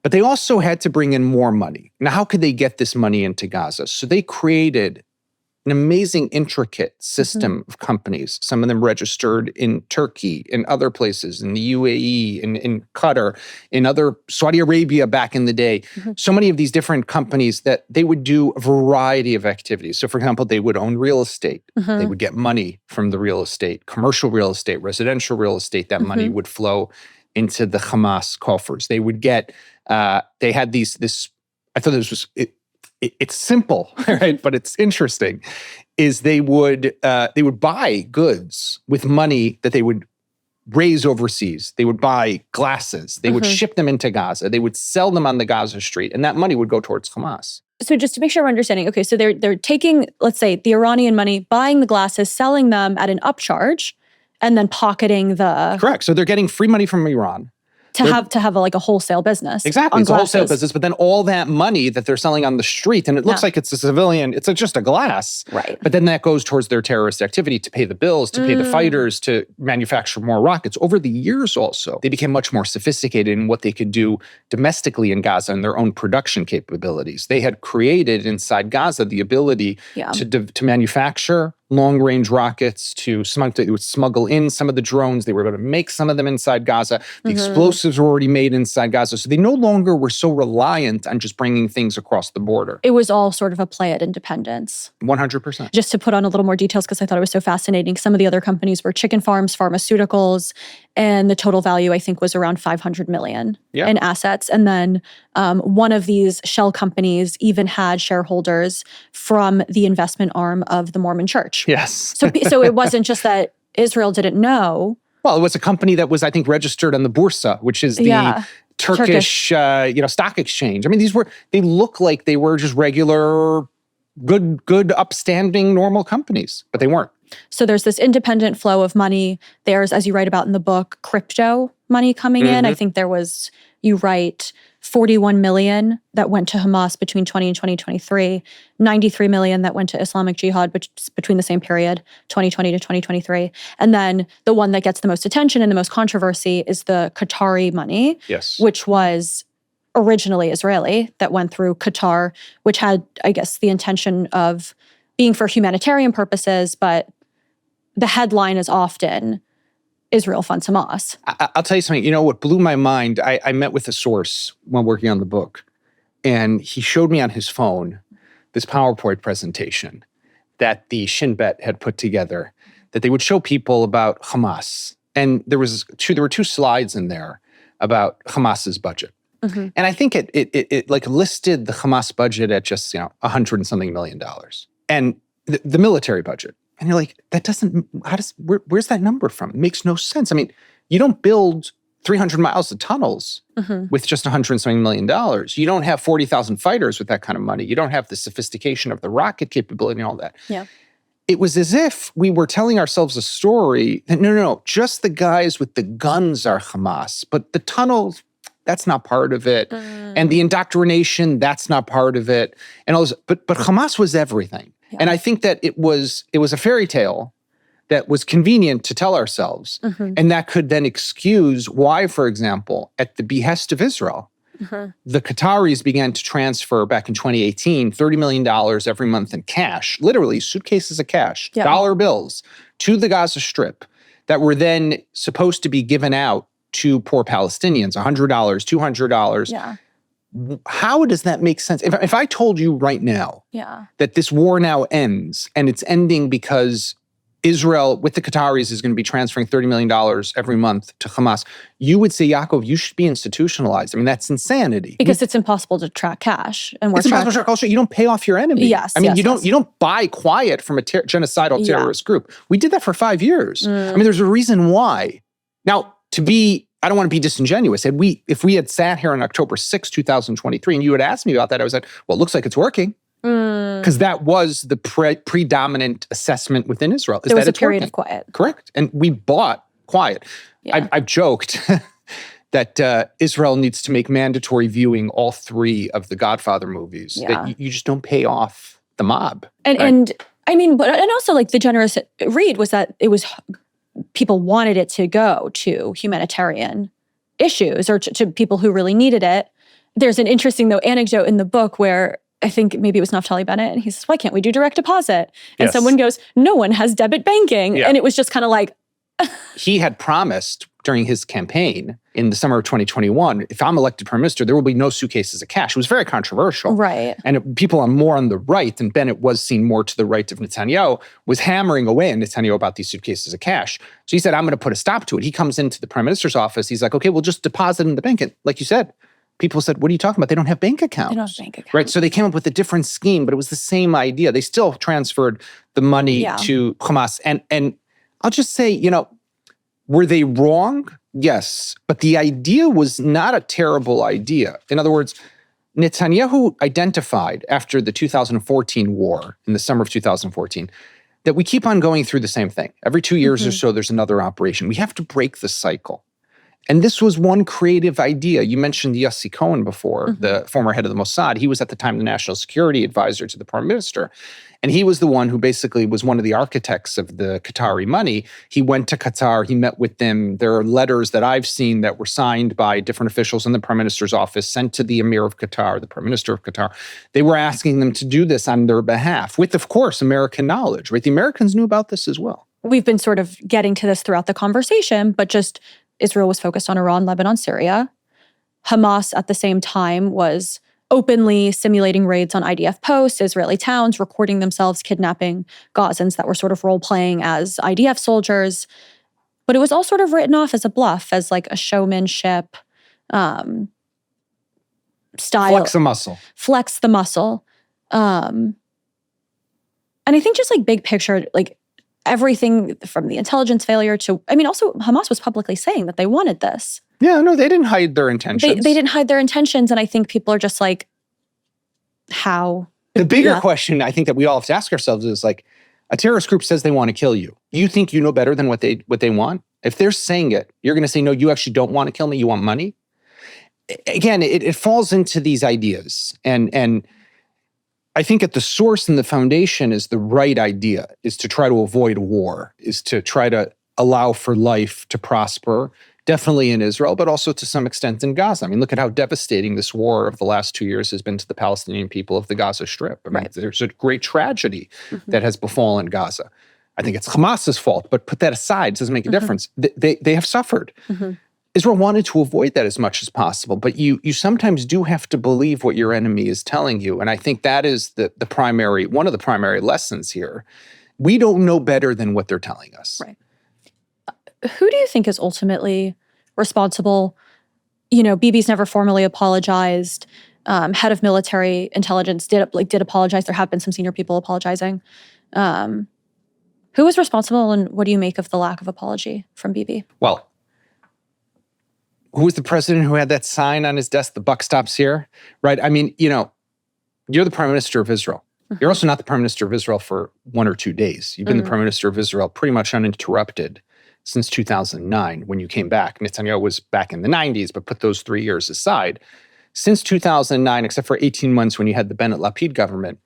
But they also had to bring in more money. Now, how could they get this money into Gaza? So they created an amazing, intricate system of companies. Some of them registered in Turkey, in other places, in the UAE, in Qatar, in other Saudi Arabia back in the day. So many of these different companies that they would do a variety of activities. So, for example, they would own real estate. They would get money from the real estate, commercial real estate, residential real estate. That money would flow into the Hamas coffers. They would get, they had this, I thought this was, it's simple, right? But it's interesting, is they would buy goods with money that they would raise overseas. They would buy glasses. They would ship them into Gaza. They would sell them on the Gaza Street, and that money would go towards Hamas. So just to make sure we're understanding, okay, so they're taking, let's say, the Iranian money, buying the glasses, selling them at an upcharge, and then pocketing the... Correct. So they're getting free money from Iran. To have a wholesale business. Exactly. It's a wholesale business, but then all that money that they're selling on the street, and it looks like it's a civilian, it's just a glass. Right. But then that goes towards their terrorist activity to pay the bills, to pay the fighters, to manufacture more rockets. Over the years also, they became much more sophisticated in what they could do domestically in Gaza and their own production capabilities. They had created inside Gaza the ability to manufacture long-range rockets, they would smuggle in some of the drones. They were able to make some of them inside Gaza. The explosives were already made inside Gaza. So they no longer were so reliant on just bringing things across the border. It was all sort of a play at independence. 100%. Just to put on a little more details, because I thought it was so fascinating, some of the other companies were chicken farms, pharmaceuticals, and the total value, I think, was around $500 million in assets. And then one of these shell companies even had shareholders from the investment arm of the Mormon Church. Yes. So it wasn't just that Israel didn't know. Well, it was a company that was, I think, registered on the Bursa, which is the Turkish stock exchange. I mean, they look like they were just regular, good, upstanding, normal companies, but they weren't. So there's this independent flow of money. There's, as you write about in the book, crypto money coming in. I think there was, you write, 41 million that went to Hamas between 20 and 2023, 93 million that went to Islamic Jihad between the same period, 2020 to 2023. And then the one that gets the most attention and the most controversy is the Qatari money, which was originally Israeli, that went through Qatar, which had, I guess, the intention of being for humanitarian purposes, but the headline is often Israel funds Hamas. I'll tell you something. You know, what blew my mind, I met with a source when working on the book, and he showed me on his phone this PowerPoint presentation that the Shin Bet had put together that they would show people about Hamas. And there were two slides in there about Hamas's budget. Mm-hmm. And I think it like listed the Hamas budget at just, $100 and something million. And the military budget. And you're like, where's that number from? It makes no sense. I mean, you don't build 300 miles of tunnels with just $100 and something million. You don't have 40,000 fighters with that kind of money. You don't have the sophistication of the rocket capability and all that. Yeah. It was as if we were telling ourselves a story that, no, just the guys with the guns are Hamas, but the tunnels, that's not part of it. And the indoctrination, that's not part of it. And all this, but Hamas was everything. Yeah. And I think that it was a fairy tale that was convenient to tell ourselves. And that could then excuse why, for example, at the behest of Israel, the Qataris began to transfer back in 2018, $30 million every month in cash, literally suitcases of cash, dollar bills, to the Gaza Strip that were then supposed to be given out to poor Palestinians, $100, $200. Yeah. How does that make sense? If I told you right now that this war now ends and it's ending because Israel, with the Qataris, is going to be transferring $30 million every month to Hamas, you would say, Yaakov, you should be institutionalized. I mean, that's insanity. Because it's impossible to track cash. And it's impossible to track culture. You don't pay off your enemy. Yes, I mean, you don't buy quiet from a genocidal terrorist group. We did that for 5 years. I mean, there's a reason why. Now, I don't want to be disingenuous. If we had sat here on October 6, 2023, and you had asked me about that, I was like, well, it looks like it's working. Because that was the predominant assessment within Israel. There was a period of quiet. Correct. And we bought quiet. Yeah. I've joked that Israel needs to make mandatory viewing all 3 of the Godfather movies. Yeah. That you just don't pay off the mob. And I mean, and also like the generous read was that it was, people wanted it to go to humanitarian issues or to people who really needed it. There's an interesting, though, anecdote in the book where I think maybe it was Naftali Bennett, and he says, why can't we do direct deposit? And someone goes, no one has debit banking. Yeah. And it was just kind of like... He had promised during his campaign in the summer of 2021, if I'm elected prime minister, there will be no suitcases of cash. It was very controversial. Right. And people more on the right, and Bennett was seen more to the right of Netanyahu, was hammering away at Netanyahu about these suitcases of cash. So he said, I'm going to put a stop to it. He comes into the prime minister's office. He's like, okay, we'll just deposit in the bank. And like you said, people said, what are you talking about? They don't have bank accounts. They don't have bank accounts. Right. So they came up with a different scheme, but it was the same idea. They still transferred the money to Hamas. And I'll just say, were they wrong? Yes. But the idea was not a terrible idea. In other words, Netanyahu identified after the 2014 war, in the summer of 2014, that we keep on going through the same thing. Every 2 years or so, there's another operation. We have to break the cycle. And this was one creative idea. You mentioned Yossi Cohen before, the former head of the Mossad. He was at the time the national security advisor to the prime minister. And he was the one who basically was one of the architects of the Qatari money. He went to Qatar. He met with them. There are letters that I've seen that were signed by different officials in the prime minister's office, sent to the emir of Qatar, the prime minister of Qatar. They were asking them to do this on their behalf with, of course, American knowledge, right? The Americans knew about this as well. We've been sort of getting to this throughout the conversation, but just Israel was focused on Iran, Lebanon, Syria. Hamas at the same time was openly simulating raids on IDF posts, Israeli towns, recording themselves kidnapping Gazans that were sort of role-playing as IDF soldiers. But it was all sort of written off as a bluff, as like a showmanship style. Flex the muscle. Flex the muscle. And I think just like big picture, like everything from the intelligence failure to, I mean, also Hamas was publicly saying that they wanted this. Yeah, no, they didn't hide their intentions. They didn't hide their intentions. And I think people are just like, how? The bigger question I think that we all have to ask ourselves is like, a terrorist group says they want to kill you. You think you know better than what they want? If they're saying it, you're going to say, no, you actually don't want to kill me. You want money? Again, it falls into these ideas. And I think at the source and the foundation is the right idea, is to try to avoid war, is to try to allow for life to prosper, definitely in Israel, but also to some extent in Gaza. I mean, look at how devastating this war of the last 2 years has been to the Palestinian people of the Gaza Strip. I mean, there's a great tragedy that has befallen Gaza. I think it's Hamas's fault, but put that aside, it doesn't make a difference. They have suffered. Israel wanted to avoid that as much as possible, but you sometimes do have to believe what your enemy is telling you. And I think that is one of the primary lessons here. We don't know better than what they're telling us. Right. Who do you think is ultimately responsible? Bibi's never formally apologized. Head of military intelligence did apologize. There have been some senior people apologizing. Who is responsible, and what do you make of the lack of apology from Bibi? Well, who was the president who had that sign on his desk, the buck stops here, right? I mean, you're the prime minister of Israel. You're also not the prime minister of Israel for 1 or 2 days. You've been the prime minister of Israel pretty much uninterrupted since 2009 when you came back. Netanyahu was back in the 90s, but put those 3 years aside. Since 2009, except for 18 months when you had the Bennett-Lapid government,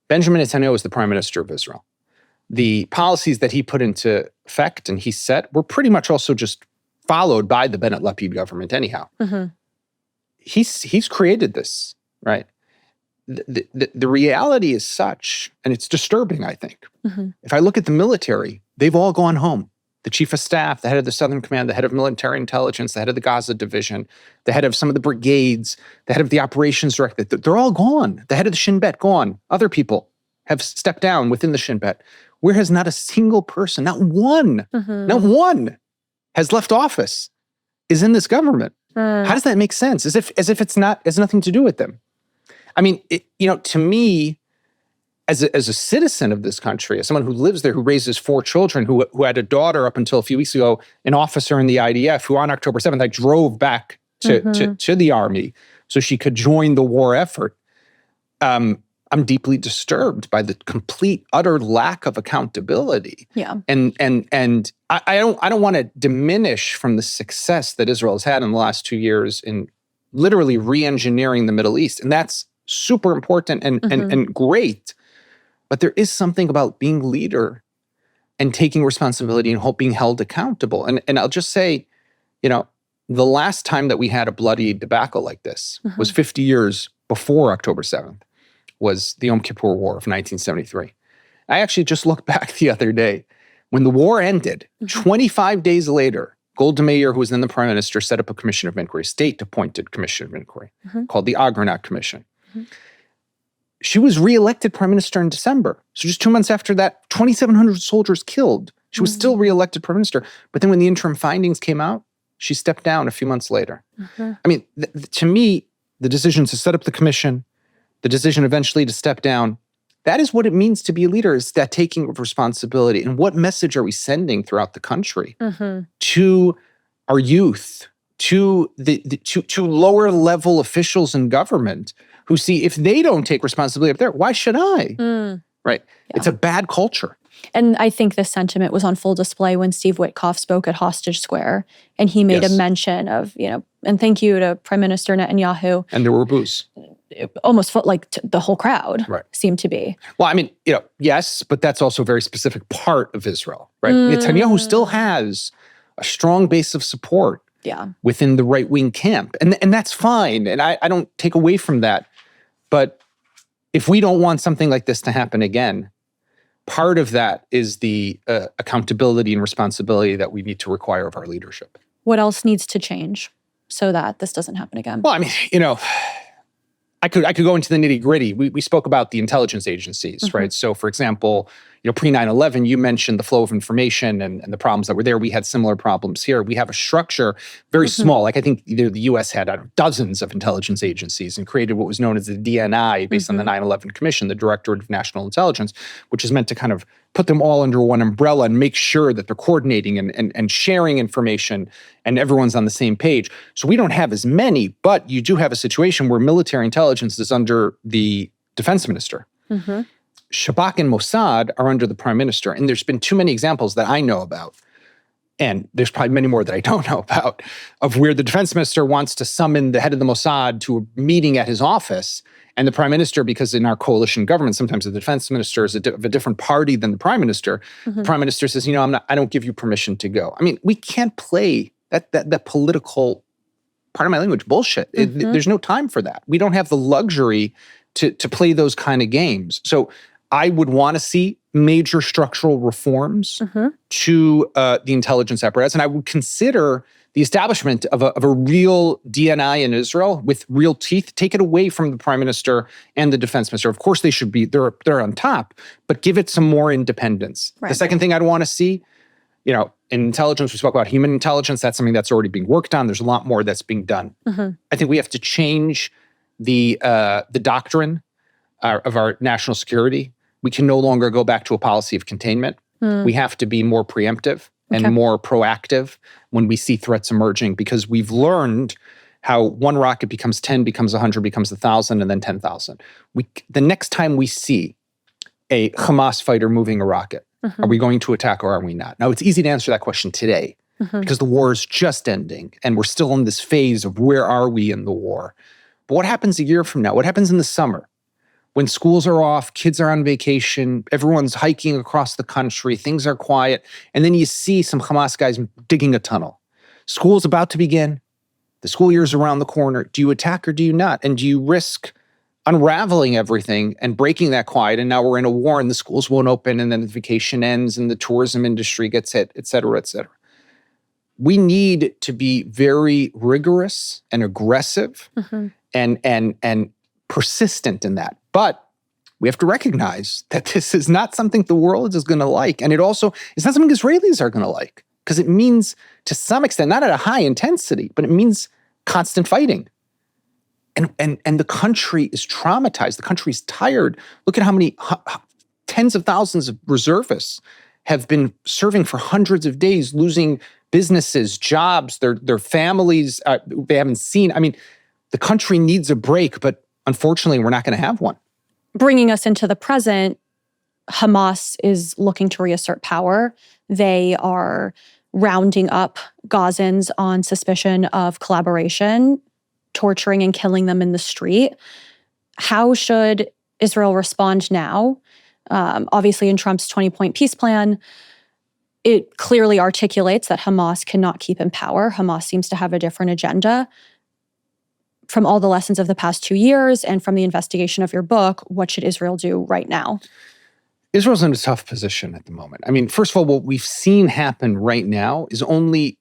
Benjamin Netanyahu was the prime minister of Israel. The policies that he put into effect and he set were pretty much also just followed by the Bennett-Lapid government anyhow. He's created this, right? The reality is such, and it's disturbing, I think. If I look at the military, they've all gone home. The chief of staff, the head of the Southern Command, the head of military intelligence, the head of the Gaza division, the head of some of the brigades, the head of the operations director, they're all gone. The head of the Shin Bet, gone. Other people have stepped down within the Shin Bet. Whereas not a single person, not one has left office, is in this government. How does that make sense? As if it's has nothing to do with them. I mean, to me, as a citizen of this country, as someone who lives there, who raises 4 children, who had a daughter up until a few weeks ago, an officer in the IDF, who on October 7th, I drove back to the army so she could join the war effort. I'm deeply disturbed by the complete, utter lack of accountability. Yeah. And I don't want to diminish from the success that Israel has had in the last 2 years in literally re-engineering the Middle East. And that's super important and great. But there is something about being leader and taking responsibility and being held accountable. And I'll just say, the last time that we had a bloody debacle like this was 50 years before October 7th, was the Yom Kippur War of 1973. I actually just looked back the other day. When the war ended, 25 days later, Golda Meir, who was then the prime minister, set up a commission of inquiry, state-appointed commission of inquiry, called the Agranat Commission. She was reelected prime minister in December. So just 2 months after that, 2,700 soldiers killed. She was still reelected prime minister. But then when the interim findings came out, she stepped down a few months later. I mean, to me, the decision to set up the commission, the decision eventually to step down, that is what it means to be a leader, is that taking of responsibility. And what message are we sending throughout the country to our youth, to to lower level officials in government who see if they don't take responsibility up there, why should I? Right? Yeah. It's a bad culture. And I think this sentiment was on full display when Steve Witkoff spoke at Hostage Square, and he made a mention of, and thank you to Prime Minister Netanyahu. And there were boos. It almost felt like the whole crowd seemed to be. Well, I mean, yes, but that's also a very specific part of Israel, right? Netanyahu still has a strong base of support within the right-wing camp. And that's fine. And I don't take away from that. But if we don't want something like this to happen again, part of that is the accountability and responsibility that we need to require of our leadership. What else needs to change so that this doesn't happen again? Well, I mean, I could go into the nitty-gritty. We spoke about the intelligence agencies, right? So, for example, pre 9/11, you mentioned the flow of information and the problems that were there. We had similar problems here. We have a structure very small. Like I think the U.S. had dozens of intelligence agencies and created what was known as the DNI based on the 9/11 Commission, the Directorate of National Intelligence, which is meant to kind of put them all under one umbrella and make sure that they're coordinating and sharing information and everyone's on the same page. So we don't have as many, but you do have a situation where military intelligence is under the defense minister. Shabak and Mossad are under the prime minister. And there's been too many examples that I know about, and there's probably many more that I don't know about, of where the defense minister wants to summon the head of the Mossad to a meeting at his office. And the prime minister, because in our coalition government, sometimes the defense minister is of a different party than the prime minister. The prime minister says, I don't give you permission to go. I mean, we can't play that political, part of my language, bullshit. There's no time for that. We don't have the luxury to play those kind of games. So I would want to see major structural reforms to the intelligence apparatus. And I would consider the establishment of a real DNI in Israel with real teeth. Take it away from the prime minister and the defense minister. Of course, they should be, they're on top, but give it some more independence. Right. The second thing I'd want to see, in intelligence, we spoke about human intelligence. That's something that's already being worked on. There's a lot more that's being done. I think we have to change the doctrine of our national security. We can no longer go back to a policy of containment. We have to be more preemptive and more proactive when we see threats emerging, because we've learned how one rocket becomes 10, becomes 100, becomes 1,000, and then 10,000. The next time we see a Hamas fighter moving a rocket, are we going to attack or are we not? Now, it's easy to answer that question today because the war is just ending and we're still in this phase of where are we in the war. But what happens a year from now? What happens in the summer? When schools are off, kids are on vacation, everyone's hiking across the country, things are quiet, and then you see some Hamas guys digging a tunnel. School's about to begin. The school year's around the corner. Do you attack or do you not? And do you risk unraveling everything and breaking that quiet? And now we're in a war and the schools won't open and then the vacation ends and the tourism industry gets hit, et cetera, et cetera. We need to be very rigorous and aggressive and persistent in that. But we have to recognize that this is not something the world is going to like. And it's not something Israelis are going to like, because it means, to some extent, not at a high intensity, but it means constant fighting. And the country is traumatized. The country's tired. Look at how many tens of thousands of reservists have been serving for hundreds of days, losing businesses, jobs, their families, they haven't seen. I mean, the country needs a break, but unfortunately, we're not going to have one. Bringing us into the present, Hamas is looking to reassert power. They are rounding up Gazans on suspicion of collaboration, torturing and killing them in the street. How should Israel respond now? Obviously, in Trump's 20-point peace plan, it clearly articulates that Hamas cannot keep in power. Hamas seems to have a different agenda. From all the lessons of the past 2 years and from the investigation of your book, what should Israel do right now? Israel's in a tough position at the moment. I mean, first of all, what we've seen happen right now is only,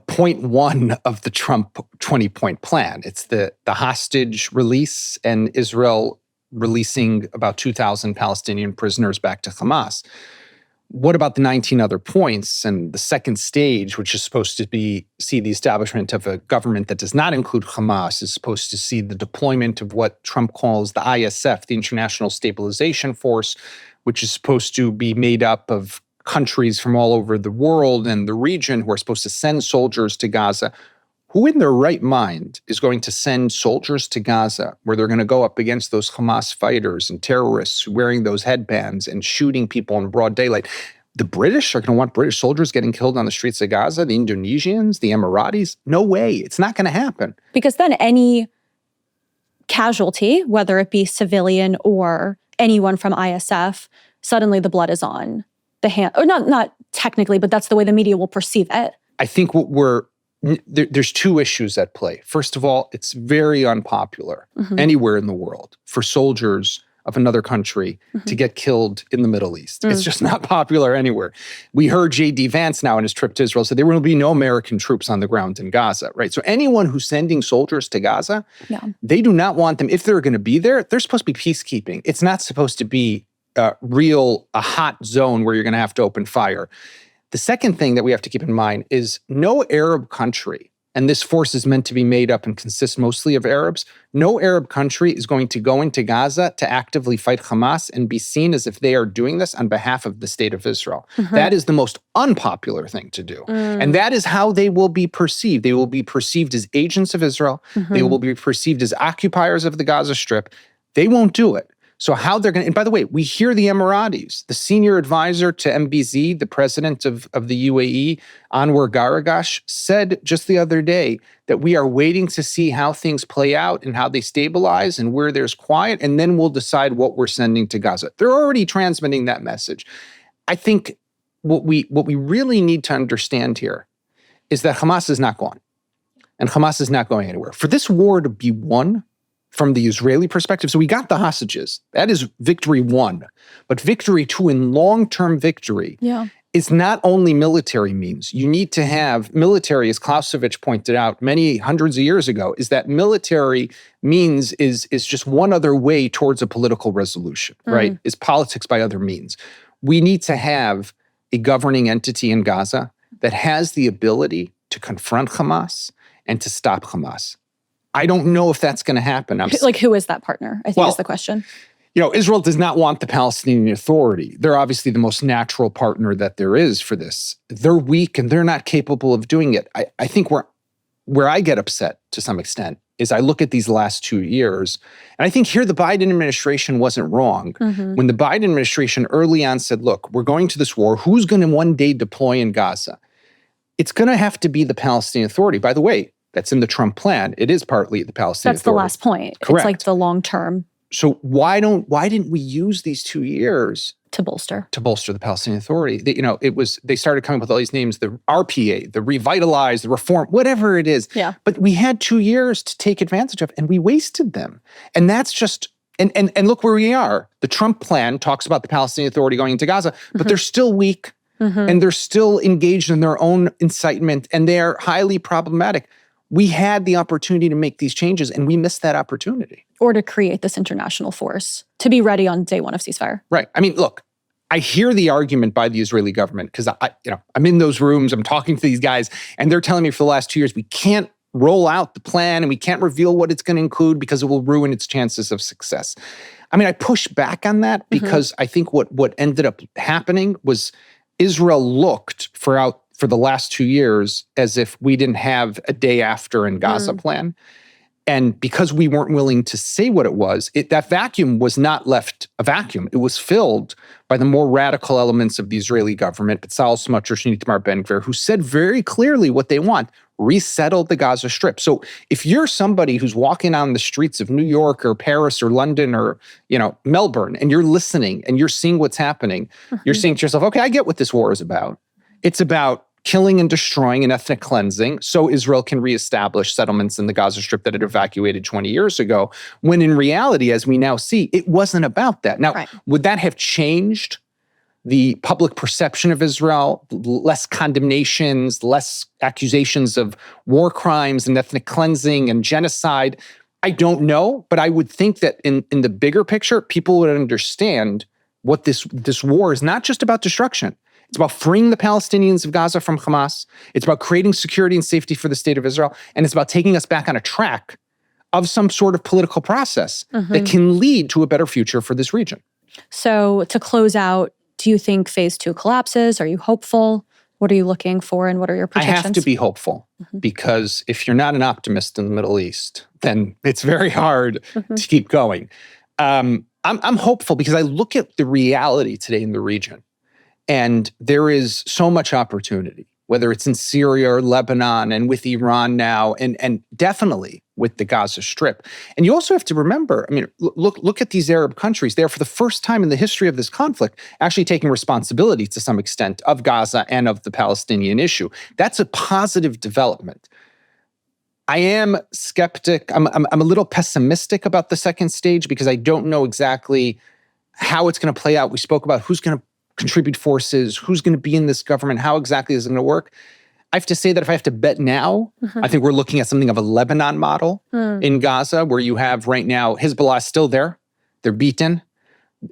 point one of the Trump 20-point plan. It's the hostage release and Israel releasing about 2,000 Palestinian prisoners back to Hamas. What about the 19 other points and the second stage, which is supposed to see the establishment of a government that does not include Hamas, is supposed to see the deployment of what Trump calls the ISF, the International Stabilization Force, which is supposed to be made up of countries from all over the world and the region who are supposed to send soldiers to Gaza. Who in their right mind is going to send soldiers to Gaza where they're going to go up against those Hamas fighters and terrorists wearing those headbands and shooting people in broad daylight? The British are going to want British soldiers getting killed on the streets of Gaza, the Indonesians, the Emiratis? No way. It's not going to happen. Because then any casualty, whether it be civilian or anyone from ISF, suddenly the blood is on the hand. Or not technically, but that's the way the media will perceive it. I think there's two issues at play. First of all, it's very unpopular anywhere in the world for soldiers of another country to get killed in the Middle East. It's just not popular anywhere. We heard J.D. Vance now in his trip to Israel said there will be no American troops on the ground in Gaza, right? So anyone who's sending soldiers to Gaza, they do not want them. If they're going to be there, they're supposed to be peacekeeping. It's not supposed to be a hot zone where you're going to have to open fire. The second thing that we have to keep in mind is no Arab country, and this force is meant to be made up and consists mostly of Arabs, no Arab country is going to go into Gaza to actively fight Hamas and be seen as if they are doing this on behalf of the state of Israel. That is the most unpopular thing to do. And that is how they will be perceived. They will be perceived as agents of Israel. They will be perceived as occupiers of the Gaza Strip. They won't do it. So how they're going to, and by the way, we hear the Emiratis, the senior advisor to MBZ, the president of the UAE, Anwar Garagash, said just the other day that we are waiting to see how things play out and how they stabilize and where there's quiet, and then we'll decide what we're sending to Gaza. They're already transmitting that message. I think what we really need to understand here is that Hamas is not gone, and Hamas is not going anywhere. For this war to be won, from the Israeli perspective. So we got the hostages. That is victory one. But victory two, in long-term victory, is not only military means. You need to have military, as Clausewitz pointed out many hundreds of years ago, is that military means is just one other way towards a political resolution, right? Is politics by other means. We need to have a governing entity in Gaza that has the ability to confront Hamas and to stop Hamas. I don't know if that's going to happen. Who is that partner, I think is the question. Israel does not want the Palestinian Authority. They're obviously the most natural partner that there is for this. They're weak and they're not capable of doing it. I think where I get upset to some extent is I look at these last 2 years, and I think here the Biden administration wasn't wrong. When the Biden administration early on said, look, we're going to this war. Who's going to one day deploy in Gaza? It's going to have to be the Palestinian Authority. By the way, that's in the Trump plan. It is partly the Palestinian Authority. That's the last point. Correct. It's like the long term. So why didn't we use these 2 years to bolster the Palestinian Authority? They started coming up with all these names: the RPA, the Revitalize, the Reform, whatever it is. Yeah. But we had 2 years to take advantage of, and we wasted them. And that's just and look where we are. The Trump plan talks about the Palestinian Authority going into Gaza, but they're still weak, and they're still engaged in their own incitement, and they're highly problematic. We had the opportunity to make these changes, and we missed that opportunity. Or to create this international force to be ready on day one of ceasefire. Right. I mean, look, I hear the argument by the Israeli government because I'm in those rooms, I'm talking to these guys, and they're telling me for the last 2 years, we can't roll out the plan and we can't reveal what it's going to include because it will ruin its chances of success. I mean, I push back on that because I think what ended up happening was Israel looked for the last 2 years as if we didn't have a day after in Gaza plan. And because we weren't willing to say what it was, that vacuum was not left a vacuum. It was filled by the more radical elements of the Israeli government, Bezalel Smotrich and Itamar Ben-Gvir, who said very clearly what they want: resettle the Gaza Strip. So if you're somebody who's walking on the streets of New York or Paris or London or Melbourne, and you're listening and you're seeing what's happening, you're saying to yourself, okay, I get what this war is about. It's about killing and destroying and ethnic cleansing so Israel can reestablish settlements in the Gaza Strip that had evacuated 20 years ago, when in reality, as we now see, it wasn't about that. Now, would that have changed the public perception of Israel? Less condemnations, less accusations of war crimes and ethnic cleansing and genocide? I don't know, but I would think that in the bigger picture, people would understand what this war is not just about destruction. It's about freeing the Palestinians of Gaza from Hamas. It's about creating security and safety for the state of Israel. And it's about taking us back on a track of some sort of political process that can lead to a better future for this region. So to close out, do you think phase 2 collapses? Are you hopeful? What are you looking for, and what are your projections? I have to be hopeful because if you're not an optimist in the Middle East, then it's very hard to keep going. I'm hopeful because I look at the reality today in the region. And there is so much opportunity, whether it's in Syria or Lebanon and with Iran now, and definitely with the Gaza Strip. And you also have to remember, I mean, look at these Arab countries. They're, for the first time in the history of this conflict, actually taking responsibility to some extent of Gaza and of the Palestinian issue. That's a positive development. I am skeptic. I'm a little pessimistic about the second stage because I don't know exactly how it's going to play out. We spoke about who's going to contribute forces, who's going to be in this government, how exactly is it going to work. I have to say that if I have to bet now, I think we're looking at something of a Lebanon model in Gaza, where you have right now Hezbollah is still there. They're beaten.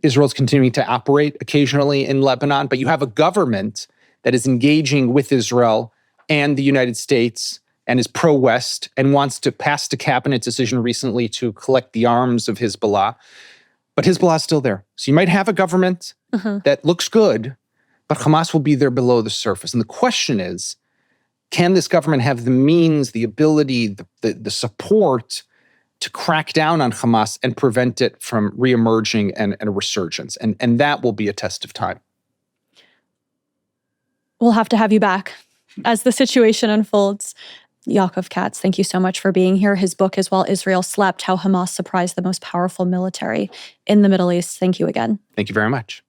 Israel's continuing to operate occasionally in Lebanon, but you have a government that is engaging with Israel and the United States and is pro-West and wants to pass a cabinet decision recently to collect the arms of Hezbollah. But Hezbollah is still there. So you might have a government that looks good, but Hamas will be there below the surface. And the question is, can this government have the means, the ability, the support to crack down on Hamas and prevent it from reemerging and a resurgence? And that will be a test of time. We'll have to have you back as the situation unfolds. Yaakov Katz, thank you so much for being here. His book is While Israel Slept, How Hamas Surprised the Most Powerful Military in the Middle East. Thank you again. Thank you very much.